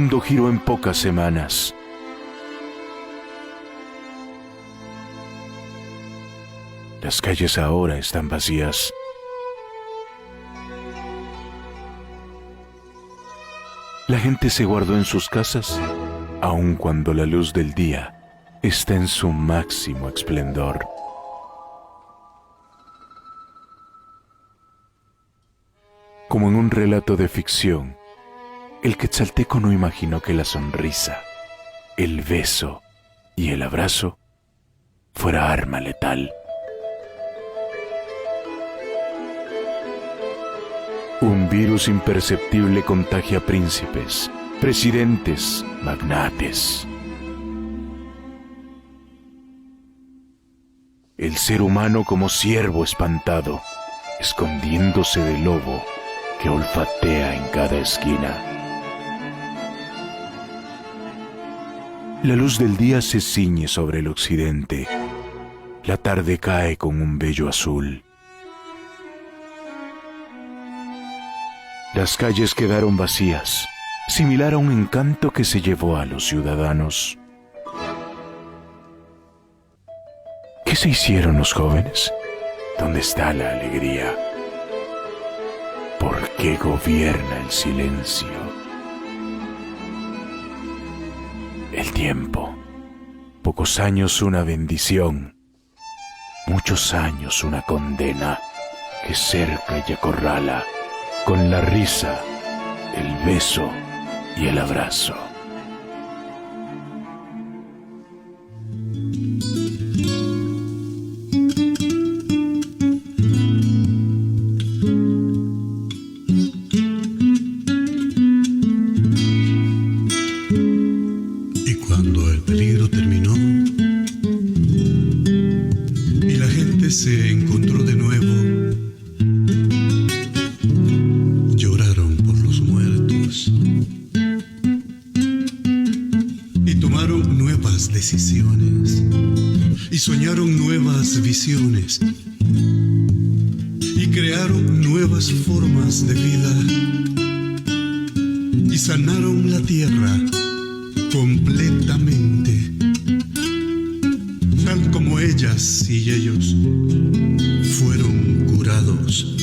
mundo giró en pocas semanas. Las calles ahora están vacías. La gente se guardó en sus casas, aun cuando la luz del día está en su máximo esplendor. Como en un relato de ficción, el quetzalteco no imaginó que la sonrisa, el beso y el abrazo fuera arma letal. Un virus imperceptible contagia príncipes, presidentes, magnates. El ser humano como ciervo espantado, escondiéndose del lobo que olfatea en cada esquina. La luz del día se ciñe sobre el occidente. La tarde cae con un bello azul. Las calles quedaron vacías, similar a un encanto que se llevó a los ciudadanos. ¿Qué se hicieron los jóvenes? ¿Dónde está la alegría? ¿Por qué gobierna el silencio? El tiempo. Pocos años una bendición, muchos años una condena que cerca y acorrala con la risa, el beso y el abrazo. Y cuando el peligro terminó y la gente se encontró de nuevo, lloraron por los muertos y tomaron nuevas decisiones y soñaron nuevas visiones y crearon nuevas formas de vida y sanaron la tierra completamente, tal como ellas y ellos fueron curados.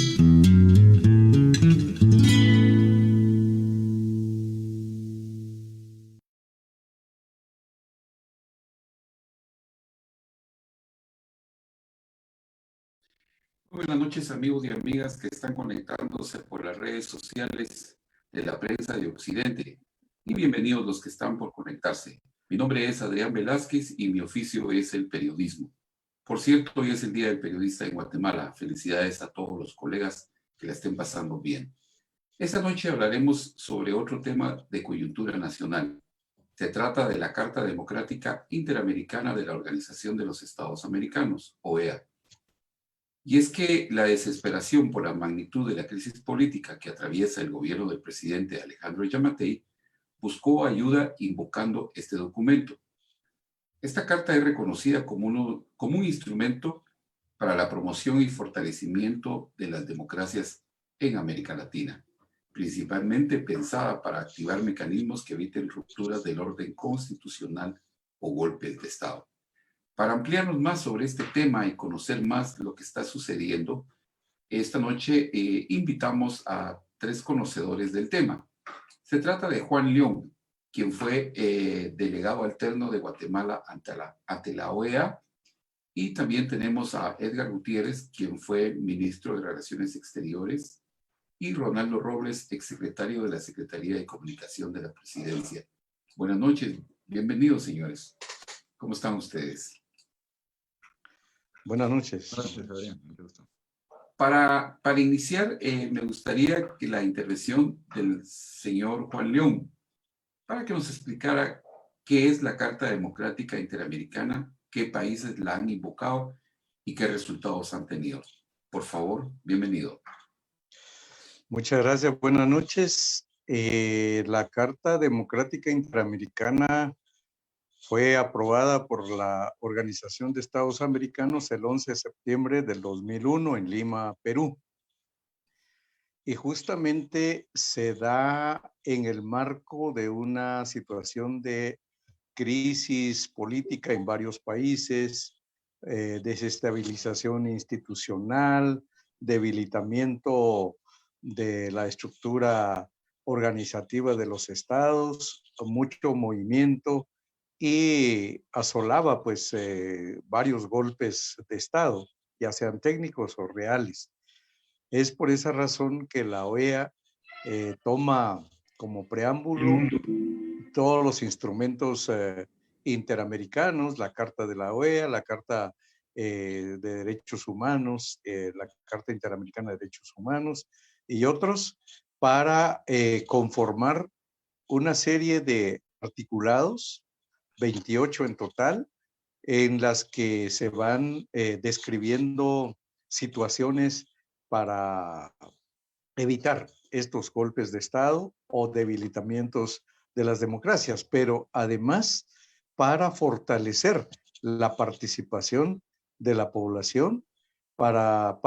Buenas noches, amigos y amigas que están conectándose por las redes sociales de la prensa de Occidente, y bienvenidos los que están por conectarse. Mi nombre es Adrián Velázquez y mi oficio es el periodismo. Por cierto, hoy es el Día del Periodista en Guatemala. Felicidades a todos los colegas que la estén pasando bien. Esta noche hablaremos sobre otro tema de coyuntura nacional. Se trata de la Carta Democrática Interamericana de la Organización de los Estados Americanos, OEA. Y es que la desesperación por la magnitud de la crisis política que atraviesa el gobierno del presidente Alejandro Yamatei buscó ayuda invocando este documento. Esta carta es reconocida como un instrumento para la promoción y fortalecimiento de las democracias en América Latina, principalmente pensada para activar mecanismos que eviten rupturas del orden constitucional o golpes de Estado. Para ampliarnos más sobre este tema y conocer más lo que está sucediendo, esta noche invitamos a tres conocedores del tema. Se trata de Juan León, quien fue delegado alterno de Guatemala ante la OEA, y también tenemos a Edgar Gutiérrez, quien fue ministro de Relaciones Exteriores, y Ronaldo Robles, exsecretario de la Secretaría de Comunicación de la Presidencia. Buenas noches, bienvenidos, señores. ¿Cómo están ustedes? Buenas noches. Buenas noches, Adrián. Mucho gusto. Para iniciar, me gustaría que la intervención del señor Juan León, para que nos explicara qué es la Carta Democrática Interamericana, qué países la han invocado y qué resultados han tenido. Por favor, bienvenido. Muchas gracias. Buenas noches. La Carta Democrática Interamericana fue aprobada por la Organización de Estados Americanos el 11 de septiembre del 2001 en Lima, Perú. y justamente se da en el marco de una situación de crisis política en varios países, desestabilización institucional, debilitamiento de la estructura organizativa de los estados, mucho movimiento y asolaba pues varios golpes de estado, ya sean técnicos o reales. Es por esa razón que la OEA toma como preámbulo todos los instrumentos interamericanos, la Carta de la OEA, la Carta de Derechos Humanos, la Carta Interamericana de Derechos Humanos y otros para conformar una serie de articulados, 28 en total, en las que se van describiendo situaciones para evitar estos golpes de Estado o debilitamientos de las democracias, pero además para fortalecer la participación de la población, para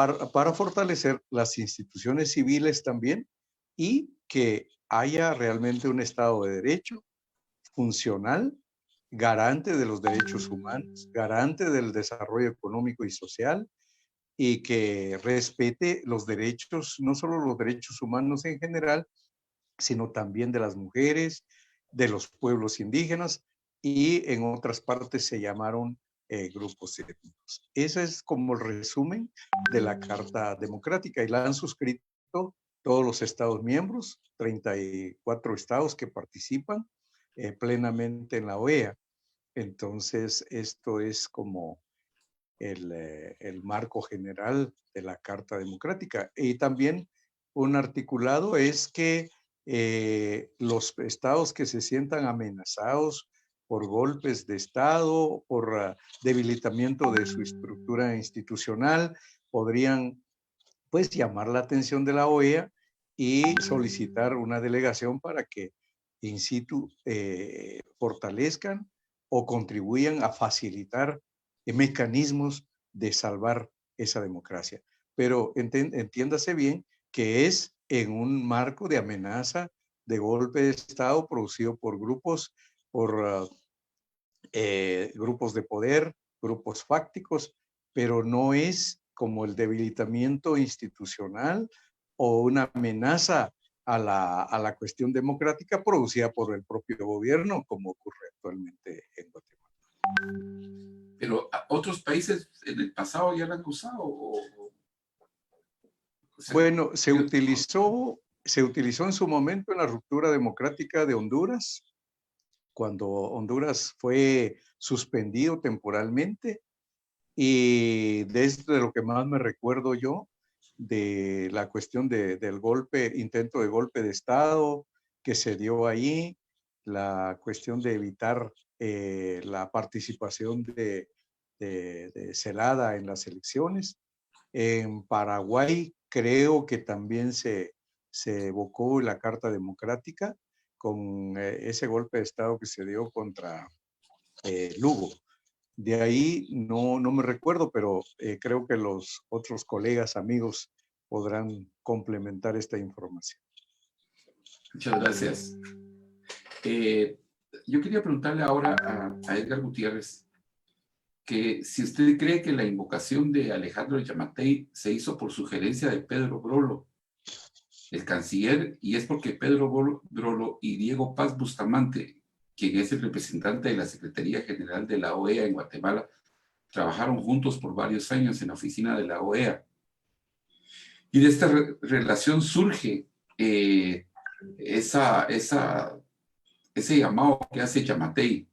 fortalecer las instituciones civiles también y que haya realmente un Estado de Derecho funcional, garante de los derechos humanos, garante del desarrollo económico y social, y que respete los derechos, no solo los derechos humanos en general, sino también de las mujeres, de los pueblos indígenas y en otras partes se llamaron grupos étnicos. Ese es como el resumen de la Carta Democrática y la han suscrito todos los Estados miembros, 34 estados que participan plenamente en la OEA. Entonces, esto es como el marco general de la Carta Democrática. Y también un articulado es que los estados que se sientan amenazados por golpes de Estado, por debilitamiento de su estructura institucional, podrían pues llamar la atención de la OEA y solicitar una delegación para que in situ fortalezcan o contribuyan a facilitar mecanismos de salvar esa democracia. Pero entiéndase bien que es en un marco de amenaza de golpe de Estado producido por grupos de poder, grupos fácticos, pero no es como el debilitamiento institucional o una amenaza a la cuestión democrática producida por el propio gobierno, como ocurre actualmente en Guatemala. Pero ¿otros países en el pasado ya lo han usado? Bueno, se utilizó en su momento en la ruptura democrática de Honduras, cuando Honduras fue suspendido temporalmente, y desde lo que más me recuerdo yo, de la cuestión del golpe, intento de golpe de Estado que se dio ahí, la cuestión de evitar la participación de Zelada en las elecciones. En Paraguay creo que también se evocó la Carta Democrática con ese golpe de Estado que se dio contra Lugo. De ahí no me recuerdo, pero creo que los otros colegas, amigos, podrán complementar esta información. Muchas gracias. Yo quería preguntarle ahora a Edgar Gutiérrez que si usted cree que la invocación de Alejandro Yamatei se hizo por sugerencia de Pedro Brolo, el canciller, y es porque Pedro Brolo y Diego Paz Bustamante, quien es el representante de la Secretaría General de la OEA en Guatemala, trabajaron juntos por varios años en la oficina de la OEA. Y de esta relación surge ese llamado que hace Yamatei.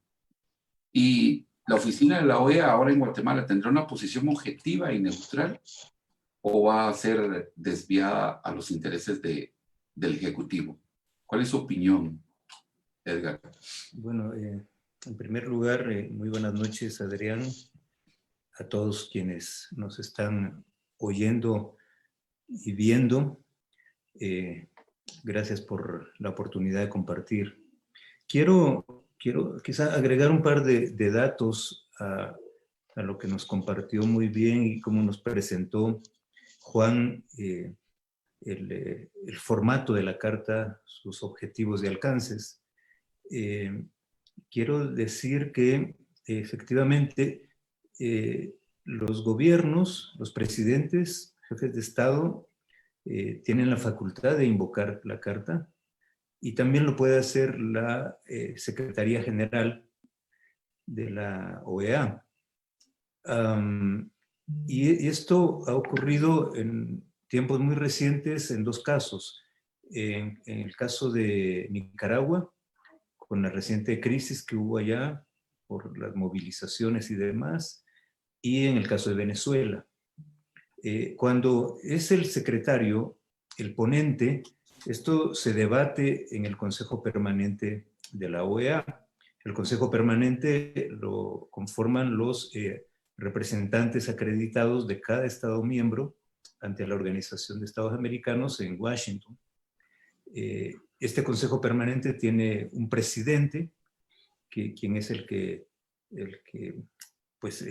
Y la oficina de la OEA ahora en Guatemala tendrá una posición objetiva y neutral o va a ser desviada a los intereses del Ejecutivo. ¿Cuál es su opinión, Edgar? Bueno, en primer lugar, muy buenas noches, Adrián, a todos quienes nos están oyendo y viendo. Gracias por la oportunidad de compartir. Quiero quizá agregar un par de datos a lo que nos compartió muy bien y cómo nos presentó Juan el formato de la carta, sus objetivos y alcances. Quiero decir que efectivamente los gobiernos, los presidentes, jefes de Estado, tienen la facultad de invocar la carta y también lo puede hacer la Secretaría General de la OEA. Y esto ha ocurrido en tiempos muy recientes en dos casos. En el caso de Nicaragua, con la reciente crisis que hubo allá por las movilizaciones y demás, y en el caso de Venezuela. Cuando es el secretario, el ponente, esto se debate en el Consejo Permanente de la OEA. El Consejo Permanente lo conforman los representantes acreditados de cada Estado miembro ante la Organización de Estados Americanos en Washington. Este Consejo Permanente tiene un presidente, quien es el que pues,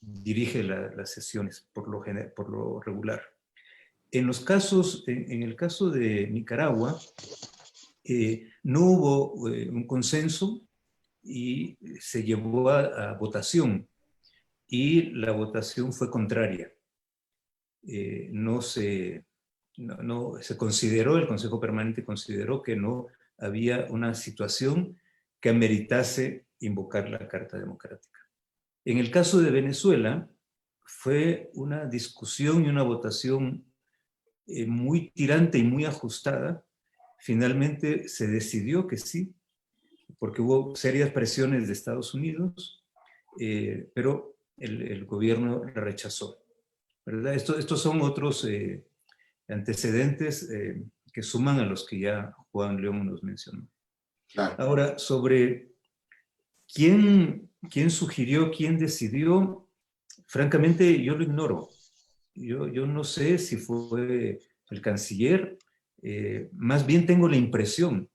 dirige las sesiones por lo regular. En el caso de Nicaragua, no hubo un consenso y se llevó a votación, y la votación fue contraria. Se consideró, el Consejo Permanente consideró que no había una situación que ameritase invocar la Carta Democrática. En el caso de Venezuela, fue una discusión y una votación muy tirante y muy ajustada. Finalmente se decidió que sí, porque hubo serias presiones de Estados Unidos, pero el gobierno la rechazó, ¿verdad? Estos son otros antecedentes que suman a los que ya Juan León nos mencionó. Claro. Ahora, sobre quién sugirió, quién decidió, francamente yo lo ignoro. Yo no sé si fue el canciller, más bien tengo la impresión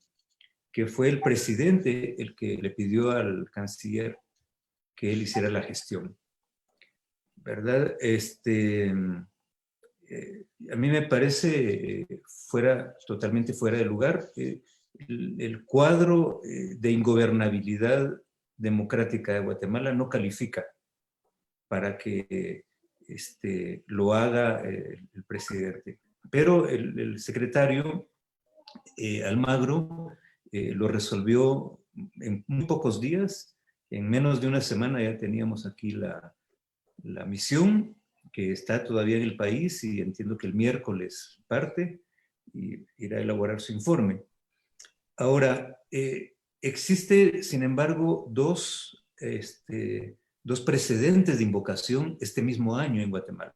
que fue el presidente el que le pidió al canciller que él hiciera la gestión, ¿verdad? A mí me parece totalmente fuera de lugar. El cuadro de ingobernabilidad democrática de Guatemala no califica para que lo haga el presidente. Pero el secretario Almagro lo resolvió en muy pocos días. En menos de una semana ya teníamos aquí la misión, que está todavía en el país, y entiendo que el miércoles parte y irá a elaborar su informe. Ahora, existe, sin embargo, dos precedentes de invocación este mismo año en Guatemala.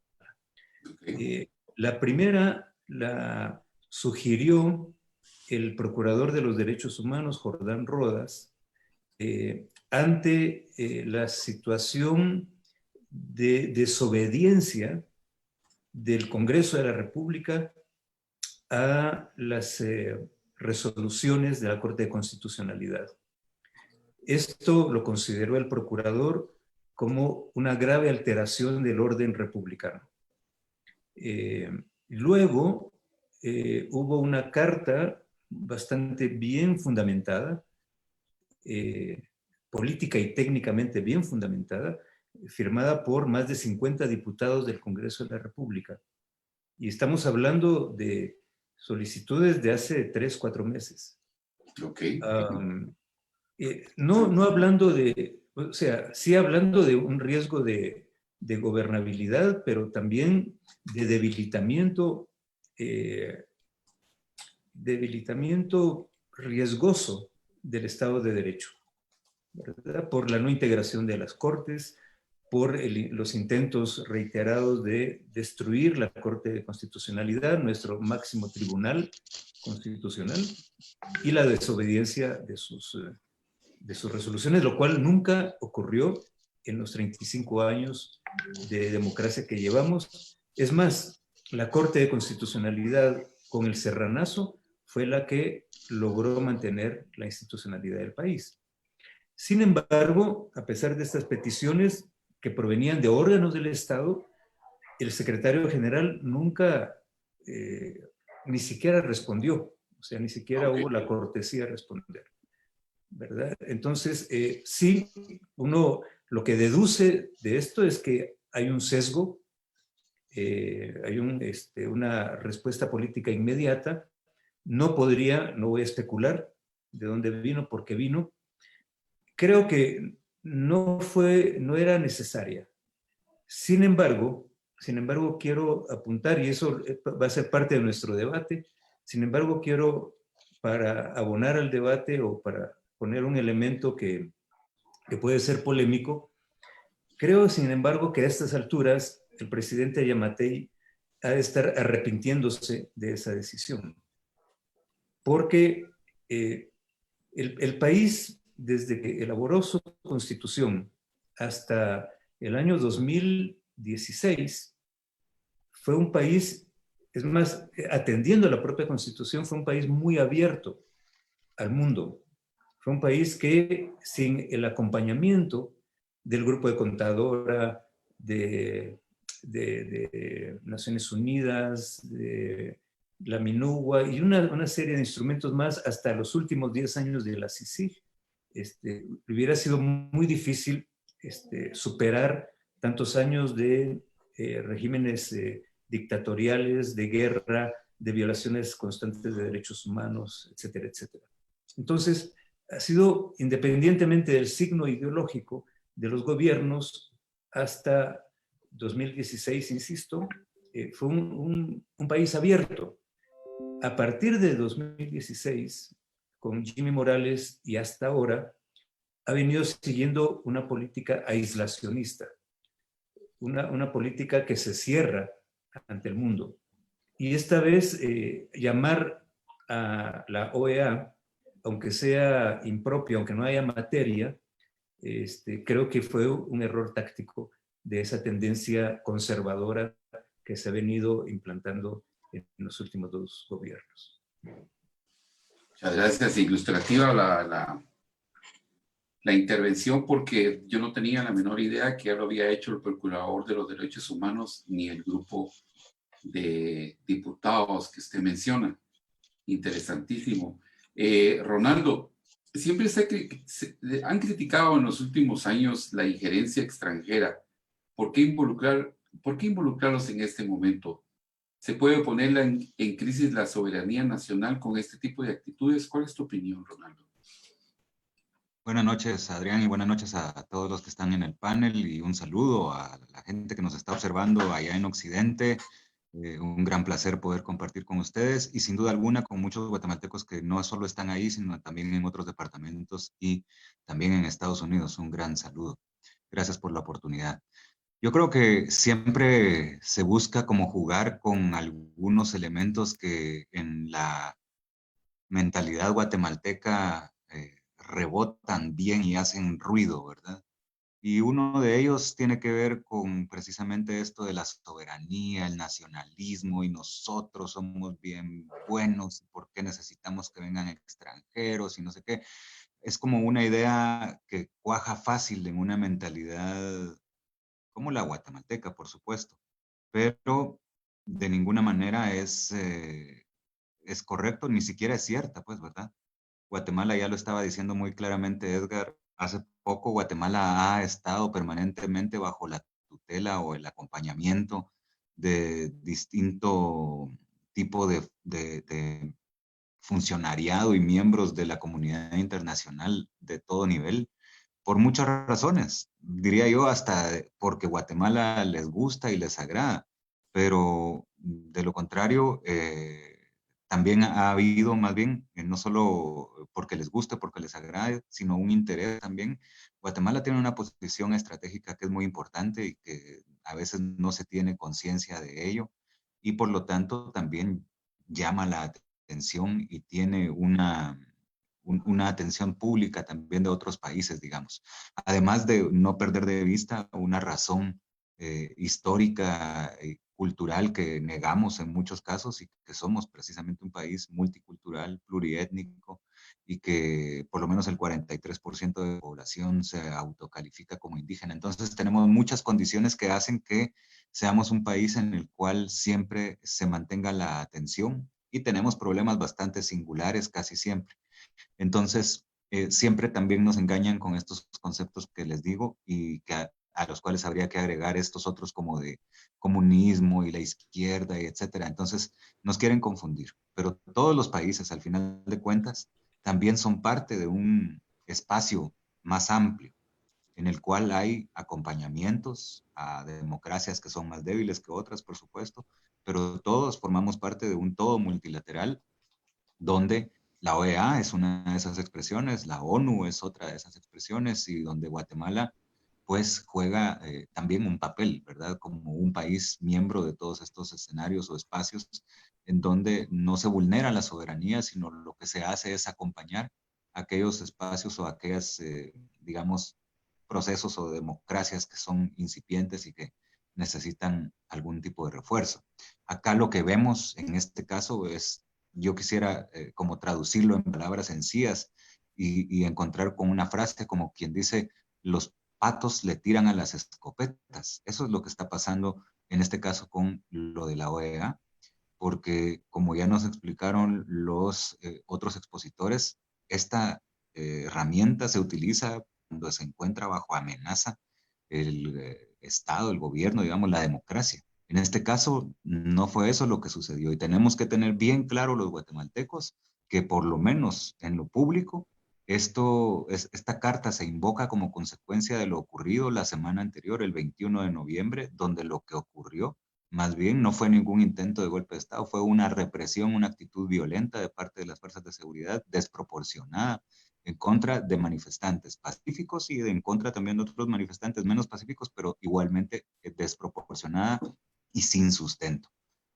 La primera la sugirió el procurador de los derechos humanos, Jordán Rodas, ante la situación de desobediencia del Congreso de la República a las resoluciones de la Corte de Constitucionalidad. Esto lo consideró el procurador como una grave alteración del orden republicano. Luego hubo una carta bastante bien fundamentada, política y técnicamente bien fundamentada, firmada por más de 50 diputados del Congreso de la República. Y estamos hablando de solicitudes de hace 3-4 meses. Okay. No hablando de, o sea, sí hablando de un riesgo de gobernabilidad, pero también de debilitamiento riesgoso del Estado de Derecho, ¿verdad? Por la no integración de las Cortes, por los intentos reiterados de destruir la Corte de Constitucionalidad, nuestro máximo tribunal constitucional, y la desobediencia de sus resoluciones, lo cual nunca ocurrió en los 35 años de democracia que llevamos. Es más, la Corte de Constitucionalidad con el Serranazo fue la que logró mantener la institucionalidad del país. Sin embargo, a pesar de estas peticiones que provenían de órganos del Estado, el secretario general nunca ni siquiera respondió, o sea, ni siquiera hubo la cortesía de responder, ¿verdad? Entonces, sí, uno lo que deduce de esto es que hay un sesgo, hay una respuesta política inmediata. No voy a especular de dónde vino, por qué vino. Creo que no era necesaria. Sin embargo, quiero apuntar, y eso va a ser parte de nuestro debate, sin embargo, quiero, para abonar al debate o para poner un elemento que puede ser polémico, creo, sin embargo, que a estas alturas el presidente Yamatei ha de estar arrepintiéndose de esa decisión. Porque el país, desde que elaboró su constitución hasta el año 2016, fue un país, es más, atendiendo a la propia constitución, fue un país muy abierto al mundo. Fue un país que, sin el acompañamiento del grupo de contadora, de Naciones Unidas, de la MINUGUA y una serie de instrumentos más, hasta los últimos 10 años de la CICIG, hubiera sido muy difícil superar tantos años de regímenes dictatoriales, de guerra, de violaciones constantes de derechos humanos, etcétera, etcétera. Entonces, ha sido, independientemente del signo ideológico de los gobiernos, hasta 2016, insisto, fue un país abierto. A partir de 2016, con Jimmy Morales y hasta ahora, ha venido siguiendo una política aislacionista, una política que se cierra ante el mundo. Y esta vez llamar a la OEA, aunque sea impropio, aunque no haya materia, creo que fue un error táctico de esa tendencia conservadora que se ha venido implantando en los últimos 2 gobiernos. Muchas gracias. Ilustrativa la intervención, porque yo no tenía la menor idea que ya lo había hecho el Procurador de los Derechos Humanos ni el grupo de diputados que usted menciona. Interesantísimo. Ronaldo, siempre han criticado en los últimos años la injerencia extranjera. ¿Por qué involucrarlos en este momento? ¿Se puede poner en crisis la soberanía nacional con este tipo de actitudes? ¿Cuál es tu opinión, Ronaldo? Buenas noches, Adrián, y buenas noches a todos los que están en el panel, y un saludo a la gente que nos está observando allá en Occidente. Un gran placer poder compartir con ustedes, y sin duda alguna con muchos guatemaltecos que no solo están ahí, sino también en otros departamentos y también en Estados Unidos. Un gran saludo. Gracias por la oportunidad. Yo creo que siempre se busca como jugar con algunos elementos que en la mentalidad guatemalteca rebotan bien y hacen ruido, ¿verdad? Y uno de ellos tiene que ver con precisamente esto de la soberanía, el nacionalismo, y nosotros somos bien buenos, ¿por qué necesitamos que vengan extranjeros y no sé qué? Es como una idea que cuaja fácil en una mentalidad como la guatemalteca, por supuesto, pero de ninguna manera es correcto, ni siquiera es cierta, pues, ¿verdad? Guatemala, ya lo estaba diciendo muy claramente Edgar, hace poco Guatemala ha estado permanentemente bajo la tutela o el acompañamiento de distinto tipo de funcionariado y miembros de la comunidad internacional de todo nivel, por muchas razones. Diría yo hasta porque Guatemala les gusta y les agrada, pero de lo contrario, también ha habido más bien, no solo porque les guste, porque les agrade, sino un interés también. Guatemala tiene una posición estratégica que es muy importante y que a veces no se tiene conciencia de ello, y por lo tanto también llama la atención y tiene una atención pública también de otros países, digamos. Además de no perder de vista una razón histórica y cultural que negamos en muchos casos, y que somos precisamente un país multicultural, pluriétnico, y que por lo menos el 43% de la población se autocalifica como indígena. Entonces tenemos muchas condiciones que hacen que seamos un país en el cual siempre se mantenga la atención y tenemos problemas bastante singulares casi siempre. Entonces, siempre también nos engañan con estos conceptos que les digo y que a los cuales habría que agregar estos otros como de comunismo y la izquierda y etcétera. Entonces, nos quieren confundir, pero todos los países, al final de cuentas, también son parte de un espacio más amplio en el cual hay acompañamientos a democracias que son más débiles que otras, por supuesto, pero todos formamos parte de un todo multilateral donde la OEA es una de esas expresiones, la ONU es otra de esas expresiones y donde Guatemala pues juega también un papel, ¿verdad? Como un país miembro de todos estos escenarios o espacios en donde no se vulnera la soberanía, sino lo que se hace es acompañar aquellos espacios o aquellas, digamos, procesos o democracias que son incipientes y que necesitan algún tipo de refuerzo. Acá lo que vemos en este caso es, yo quisiera como traducirlo en palabras sencillas y encontrar con una frase como quien dice, los patos le tiran a las escopetas. Eso es lo que está pasando en este caso con lo de la OEA, porque como ya nos explicaron los otros expositores, esta herramienta se utiliza cuando se encuentra bajo amenaza el Estado, el gobierno, digamos, la democracia. En este caso, no fue eso lo que sucedió y tenemos que tener bien claro los guatemaltecos que por lo menos en lo público, esta carta se invoca como consecuencia de lo ocurrido la semana anterior, el 21 de noviembre, donde lo que ocurrió más bien no fue ningún intento de golpe de Estado, fue una represión, una actitud violenta de parte de las fuerzas de seguridad desproporcionada en contra de manifestantes pacíficos y en contra también de otros manifestantes menos pacíficos, pero igualmente desproporcionada y sin sustento.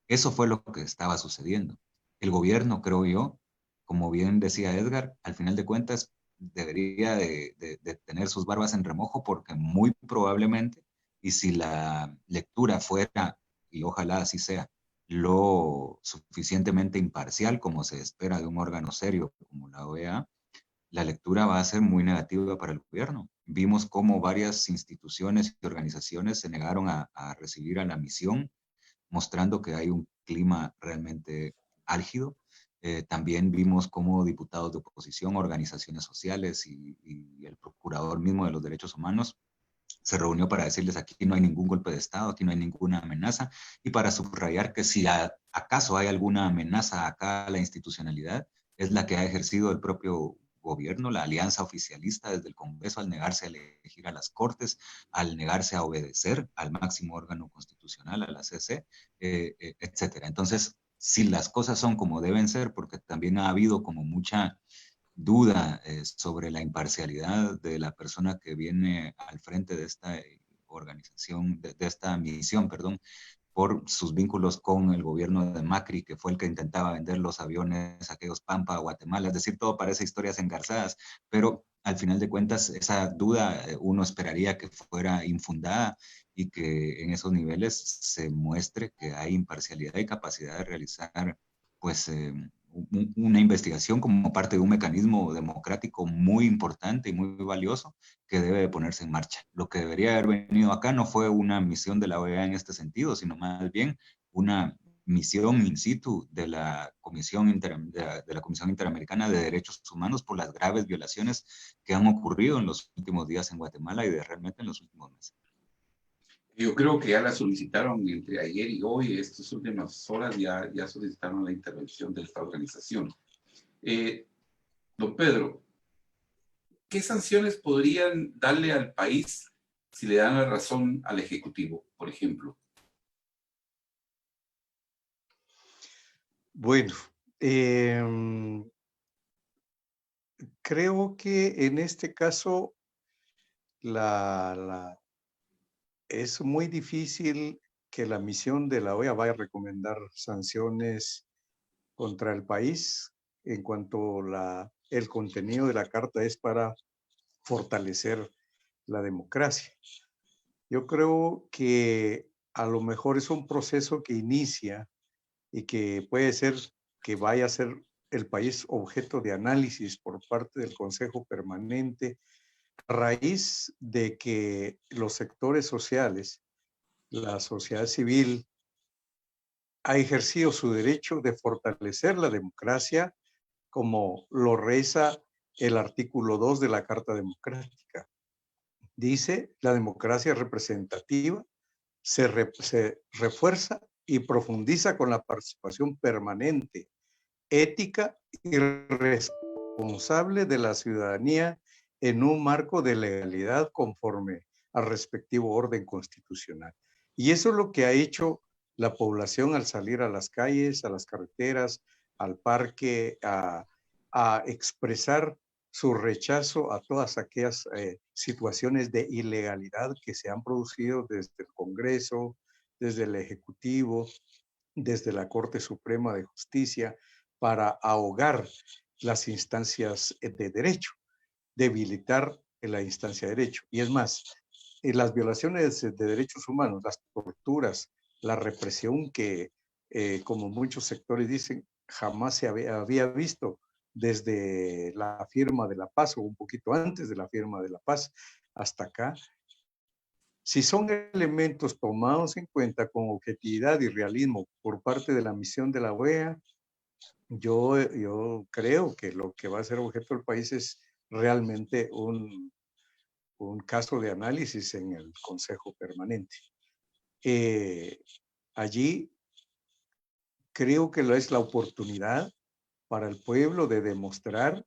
Eso fue lo que estaba sucediendo. El gobierno, creo yo, como bien decía Edgar, al final de cuentas debería de tener sus barbas en remojo porque muy probablemente, y si la lectura fuera, y ojalá así sea, lo suficientemente imparcial como se espera de un órgano serio como la OEA, la lectura va a ser muy negativa para el gobierno. Vimos cómo varias instituciones y organizaciones se negaron a recibir a la misión, mostrando que hay un clima realmente álgido. También vimos cómo diputados de oposición, organizaciones sociales y el procurador mismo de los derechos humanos se reunió para decirles aquí no hay ningún golpe de Estado, aquí no hay ninguna amenaza, y para subrayar que si acaso hay alguna amenaza acá a la institucionalidad, es la que ha ejercido el propio gobierno, la alianza oficialista desde el Congreso al negarse a elegir a las Cortes, al negarse a obedecer al máximo órgano constitucional, a la CC, etcétera. Entonces, si las cosas son como deben ser, porque también ha habido como mucha duda sobre la imparcialidad de la persona que viene al frente de esta organización, de esta misión, perdón, por sus vínculos con el gobierno de Macri, que fue el que intentaba vender los aviones, aquellos Pampa a Guatemala, es decir, todo parece historias engarzadas, pero al final de cuentas esa duda uno esperaría que fuera infundada y que en esos niveles se muestre que hay imparcialidad y capacidad de realizar pues una investigación como parte de un mecanismo democrático muy importante y muy valioso que debe de ponerse en marcha. Lo que debería haber venido acá no fue una misión de la OEA en este sentido, sino más bien una misión in situ de la Comisión Interamericana de Derechos Humanos por las graves violaciones que han ocurrido en los últimos días en Guatemala y realmente en los últimos meses. Yo creo que ya la solicitaron entre ayer y hoy, estas últimas horas ya solicitaron la intervención de esta organización. Don Pedro, ¿qué sanciones podrían darle al país si le dan la razón al Ejecutivo, por ejemplo? Bueno, creo que en este caso es muy difícil que la misión de la OEA vaya a recomendar sanciones contra el país en cuanto el contenido de la carta es para fortalecer la democracia. Yo creo que a lo mejor es un proceso que inicia y que puede ser que vaya a ser el país objeto de análisis por parte del Consejo Permanente a raíz de que los sectores sociales, la sociedad civil, ha ejercido su derecho de fortalecer la democracia, como lo reza el artículo 2 de la Carta Democrática. Dice, la democracia representativa se refuerza y profundiza con la participación permanente, ética y responsable de la ciudadanía en un marco de legalidad conforme al respectivo orden constitucional. Y eso es lo que ha hecho la población al salir a las calles, a las carreteras, al parque, a expresar su rechazo a todas aquellas situaciones de ilegalidad que se han producido desde el Congreso, desde el Ejecutivo, desde la Corte Suprema de Justicia, para ahogar las instancias de derecho, debilitar la instancia de derecho. Y es más, las violaciones de derechos humanos, las torturas, la represión que, como muchos sectores dicen, jamás se había visto desde la firma de la paz o un poquito antes de la firma de la paz hasta acá. Si son elementos tomados en cuenta con objetividad y realismo por parte de la misión de la OEA, yo creo que lo que va a ser objeto del país es realmente un caso de análisis en el Consejo Permanente. Allí creo que es la oportunidad para el pueblo de demostrar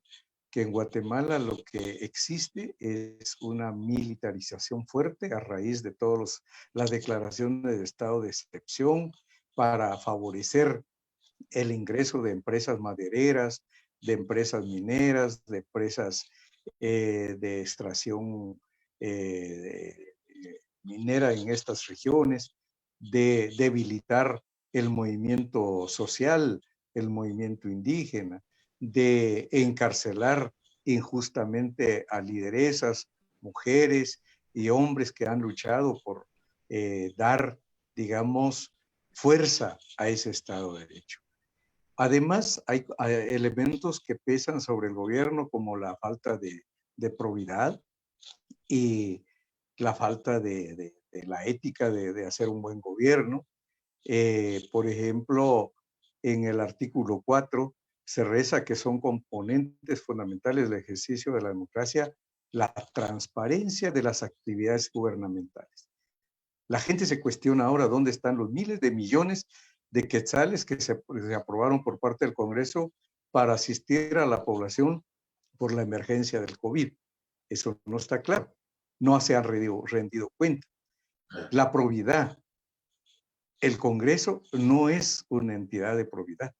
que en Guatemala lo que existe es una militarización fuerte a raíz de todas las declaraciones de estado de excepción para favorecer el ingreso de empresas madereras, de empresas mineras, de empresas de extracción minera en estas regiones, de debilitar el movimiento social, el movimiento indígena, de encarcelar injustamente a lideresas, mujeres y hombres que han luchado por dar, digamos, fuerza a ese Estado de Derecho. Además, hay elementos que pesan sobre el gobierno, como la falta de probidad y la falta de la ética de hacer un buen gobierno. Por ejemplo, en el artículo 4 se reza que son componentes fundamentales del ejercicio de la democracia la transparencia de las actividades gubernamentales. La gente se cuestiona ahora dónde están los miles de millones de quetzales que se aprobaron por parte del Congreso para asistir a la población por la emergencia del COVID. Eso no está claro. No se han rendido cuenta. La probidad. El Congreso no es una entidad de probidad.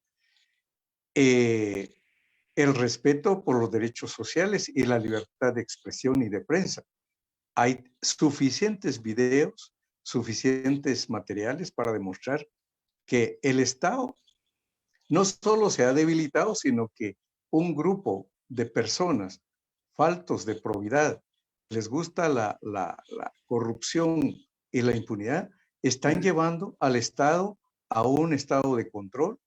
El respeto por los derechos sociales y la libertad de expresión y de prensa. Hay suficientes videos, suficientes materiales para demostrar que el Estado no solo se ha debilitado, sino que un grupo de personas faltos de probidad, les gusta la corrupción y la impunidad, están llevando al Estado a un estado de control,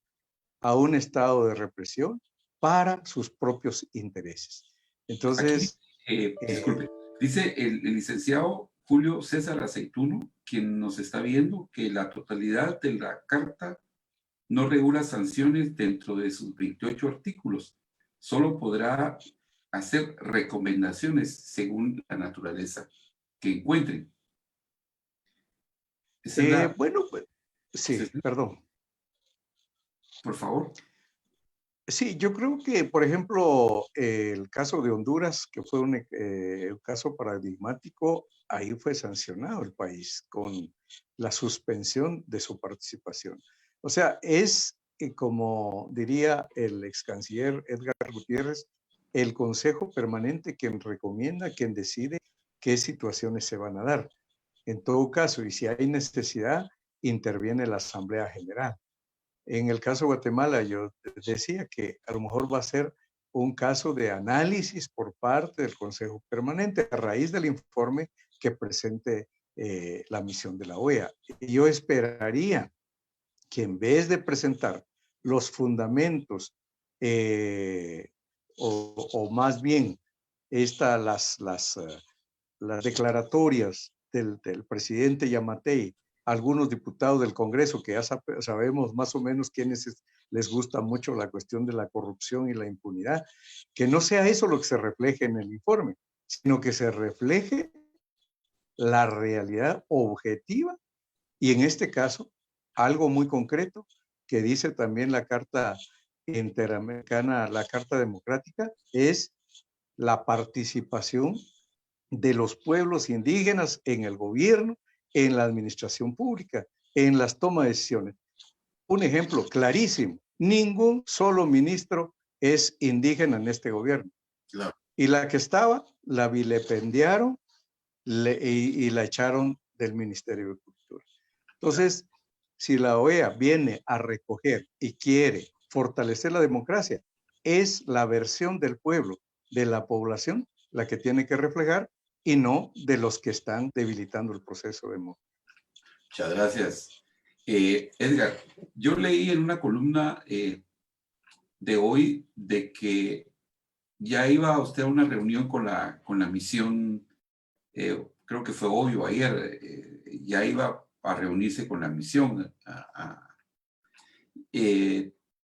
a un estado de represión para sus propios intereses. Entonces... disculpe, dice el licenciado Julio César Aceituno, quien nos está viendo, que la totalidad de la Carta no regula sanciones dentro de sus 28 artículos. Solo podrá hacer recomendaciones según la naturaleza que encuentren. Bueno, pues, sí, perdón. Por favor. Sí, yo creo que, por ejemplo, el caso de Honduras, que fue un caso paradigmático, ahí fue sancionado el país con la suspensión de su participación. O sea, es, como diría el ex canciller Edgar Gutiérrez, el Consejo Permanente quien recomienda, quien decide qué situaciones se van a dar. En todo caso, y si hay necesidad, interviene la Asamblea General. En el caso de Guatemala, yo decía que a lo mejor va a ser un caso de análisis por parte del Consejo Permanente a raíz del informe que presente la misión de la OEA. Y yo esperaría que en vez de presentar los fundamentos o más bien las declaratorias del presidente Yamatei algunos diputados del Congreso, que ya sabemos más o menos quiénes les gusta mucho la cuestión de la corrupción y la impunidad, que no sea eso lo que se refleje en el informe, sino que se refleje la realidad objetiva y en este caso algo muy concreto que dice también la Carta Interamericana, la Carta Democrática, es la participación de los pueblos indígenas en el gobierno, en la administración pública, en las tomas de decisiones. Un ejemplo clarísimo, ningún solo ministro es indígena en este gobierno. Claro. Y la que estaba, la vilipendiaron y la echaron del Ministerio de Cultura. Entonces, si la OEA viene a recoger y quiere fortalecer la democracia, es la versión del pueblo, de la población, la que tiene que reflejar y no de los que están debilitando el proceso democrático. Muchas gracias. Edgar, yo leí en una columna de hoy de que ya iba usted a una reunión con la misión, creo que fue hoy o ayer, ya iba a reunirse con la misión.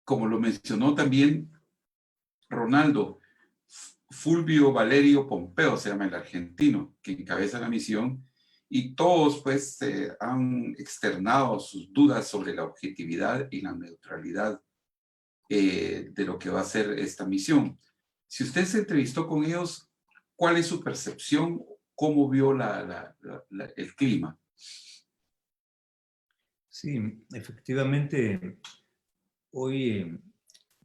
Como lo mencionó también Ronaldo, Fulvio Valerio Pompeo se llama el argentino, que encabeza la misión, y todos pues han externado sus dudas sobre la objetividad y la neutralidad de lo que va a ser esta misión. Si usted se entrevistó con ellos, ¿cuál es su percepción? ¿Cómo vio el clima? Sí, efectivamente, hoy,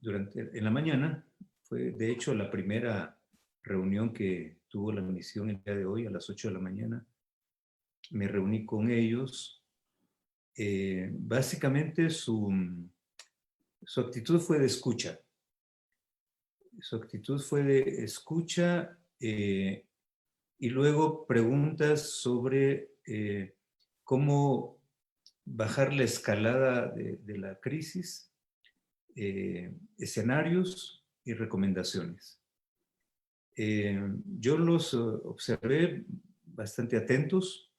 en la mañana, fue de hecho la primera reunión que tuvo la misión el día de hoy, a las 8 de la mañana. Me reuní con ellos. Básicamente su actitud fue de escucha. Su actitud fue de escucha y luego preguntas sobre cómo bajar la escalada de la crisis, escenarios y recomendaciones. Yo los observé bastante atentos.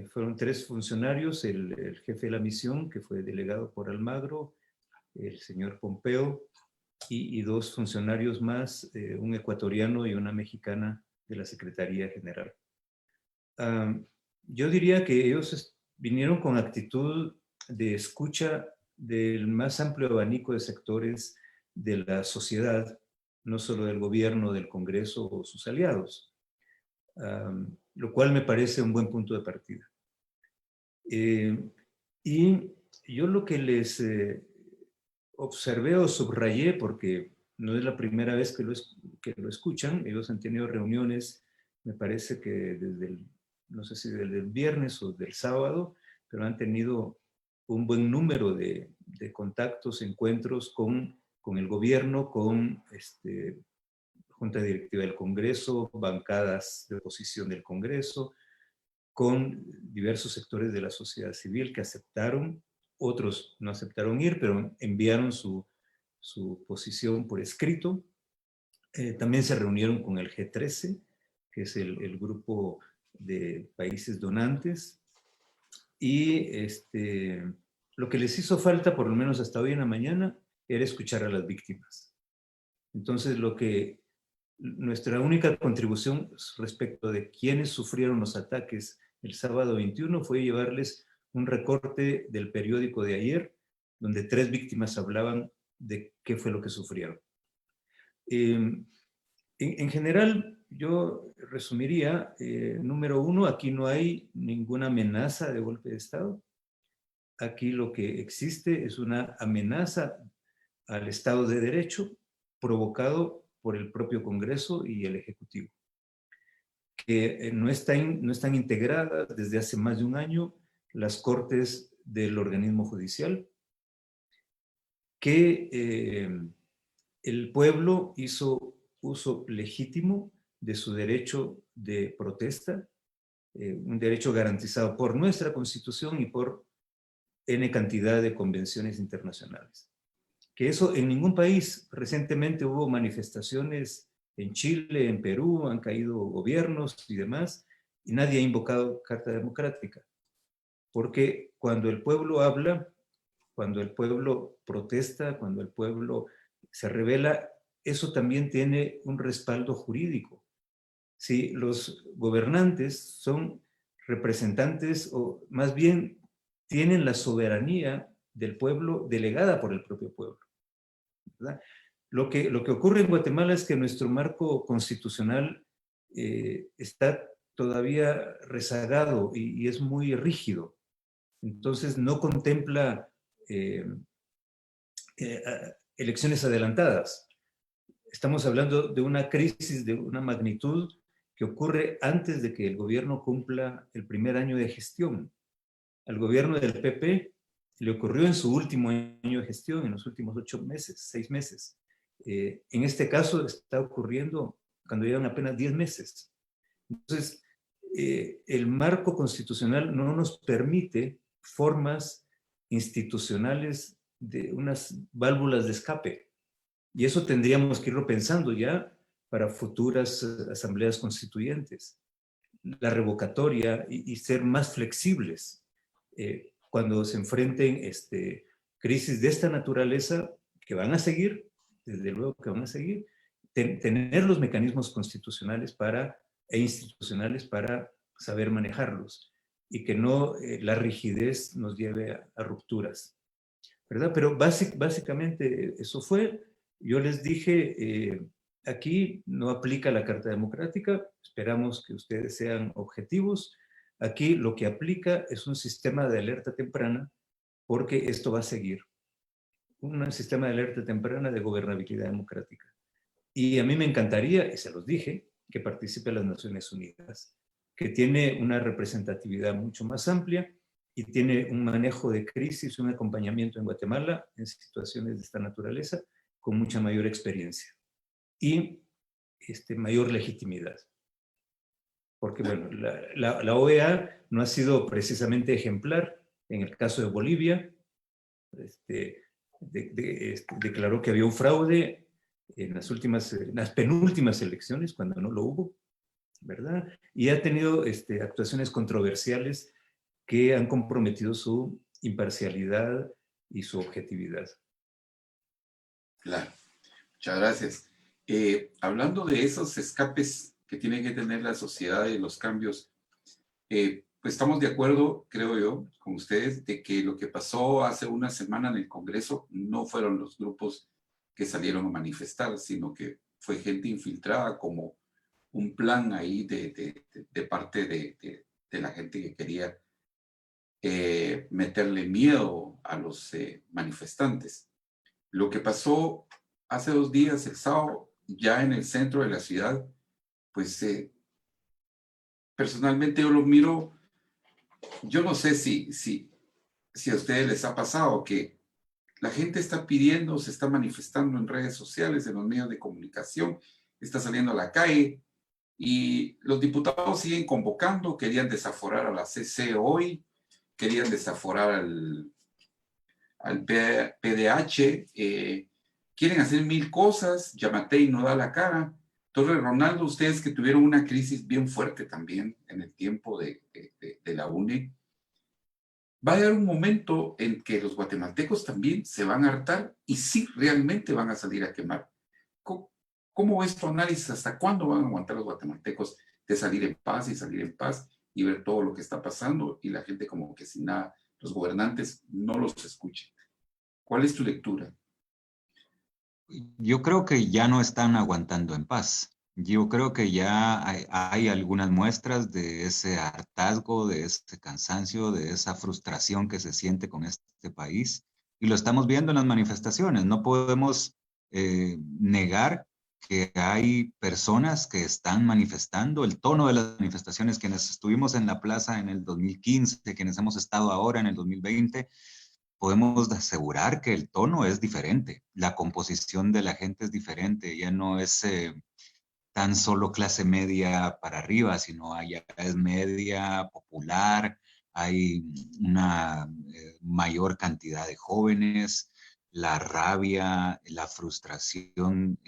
Fueron 3 funcionarios, el jefe de la misión, que fue delegado por Almagro, el señor Pompeo, y 2 funcionarios más, un ecuatoriano y una mexicana de la Secretaría General. Yo diría que ellos vinieron con actitud de escucha del más amplio abanico de sectores de la sociedad, no solo del gobierno, del Congreso o sus aliados, lo cual me parece un buen punto de partida. Y yo lo que les observé o subrayé, porque no es la primera vez que lo escuchan, ellos han tenido reuniones, me parece que desde no sé si desde el viernes o del sábado, pero han tenido un buen número de contactos, encuentros con el gobierno, con Junta Directiva del Congreso, bancadas de oposición del Congreso, con diversos sectores de la sociedad civil que aceptaron, otros no aceptaron ir, pero enviaron su posición por escrito. También se reunieron con el G13, que es el grupo de países donantes, y lo que les hizo falta, por lo menos hasta hoy en la mañana, era escuchar a las víctimas. Entonces, nuestra única contribución respecto de quienes sufrieron los ataques el sábado 21 fue llevarles un recorte del periódico de ayer, donde 3 víctimas hablaban de qué fue lo que sufrieron. En general, yo resumiría, número 1, aquí no hay ninguna amenaza de golpe de Estado. Aquí lo que existe es una amenaza al Estado de Derecho provocado por el propio Congreso y el Ejecutivo, que no están integradas desde hace más de un año las cortes del organismo judicial, que el pueblo hizo uso legítimo de su derecho de protesta, un derecho garantizado por nuestra Constitución y por N cantidad de convenciones internacionales. Que eso en ningún país, recientemente hubo manifestaciones en Chile, en Perú, han caído gobiernos y demás, y nadie ha invocado Carta Democrática. porque cuando el pueblo habla, cuando el pueblo protesta, cuando el pueblo se rebela, eso también tiene un respaldo jurídico. Si los gobernantes son representantes, o más bien tienen la soberanía del pueblo delegada por el propio pueblo, ¿verdad? Lo que ocurre en Guatemala es que nuestro marco constitucional está todavía rezagado y es muy rígido. Entonces no contempla elecciones adelantadas. Estamos hablando de una crisis de una magnitud que ocurre antes de que el gobierno cumpla el primer año de gestión. Al gobierno del PP le ocurrió en su último año de gestión, en los últimos 8 meses, 6 meses. En este caso está ocurriendo cuando llevan apenas 10 meses. Entonces, el marco constitucional no nos permite formas institucionales de unas válvulas de escape. Y eso tendríamos que irlo pensando ya para futuras asambleas constituyentes. La revocatoria y ser más flexibles cuando se enfrenten crisis de esta naturaleza que van a seguir, desde luego que van a seguir, tener los mecanismos constitucionales e institucionales para saber manejarlos y que no la rigidez nos lleve a rupturas, ¿verdad? Pero básicamente eso fue. Yo les dije, aquí no aplica la Carta Democrática, esperamos que ustedes sean objetivos. Aquí lo que aplica es un sistema de alerta temprana, porque esto va a seguir. Un sistema de alerta temprana de gobernabilidad democrática. Y a mí me encantaría, y se los dije, que participe las Naciones Unidas, que tiene una representatividad mucho más amplia y tiene un manejo de crisis, un acompañamiento en Guatemala en situaciones de esta naturaleza con mucha mayor experiencia y mayor legitimidad. Porque, bueno, la OEA no ha sido precisamente ejemplar. En el caso de Bolivia, declaró que había un fraude en las penúltimas elecciones, cuando no lo hubo, ¿verdad? Y ha tenido actuaciones controversiales que han comprometido su imparcialidad y su objetividad. Claro, muchas gracias. Hablando de esos escapes que tiene que tener la sociedad y los cambios, pues estamos de acuerdo, creo yo, con ustedes, de que lo que pasó hace una semana en el Congreso no fueron los grupos que salieron a manifestar, sino que fue gente infiltrada como un plan ahí de parte de la gente que quería meterle miedo a los manifestantes. Lo que pasó hace 2 días, el sábado, ya en el centro de la ciudad, pues personalmente yo lo miro, yo no sé si a ustedes les ha pasado que la gente está pidiendo, se está manifestando en redes sociales, en los medios de comunicación, está saliendo a la calle y los diputados siguen convocando, querían desaforar a la CC hoy, querían desaforar al PDH, quieren hacer 1000 cosas, Yamatei no da la cara. Entonces, Ronaldo, ustedes que tuvieron una crisis bien fuerte también en el tiempo de la UNE, va a haber un momento en que los guatemaltecos también se van a hartar y sí, realmente van a salir a quemar. ¿Cómo ves tu análisis? ¿Hasta cuándo van a aguantar los guatemaltecos de salir en paz y ver todo lo que está pasando y la gente como que sin nada, los gobernantes no los escuchan? ¿Cuál es tu lectura? Yo creo que ya no están aguantando en paz. Yo creo que ya hay algunas muestras de ese hartazgo, de ese cansancio, de esa frustración que se siente con este país. Y lo estamos viendo en las manifestaciones. No podemos negar que hay personas que están manifestando. El tono de las manifestaciones, quienes estuvimos en la plaza en el 2015, quienes hemos estado ahora en el 2020, podemos asegurar que el tono es diferente. La composición de la gente es diferente. Ya no es tan solo clase media para arriba, sino ya es media, popular, hay una mayor cantidad de jóvenes, la rabia, la frustración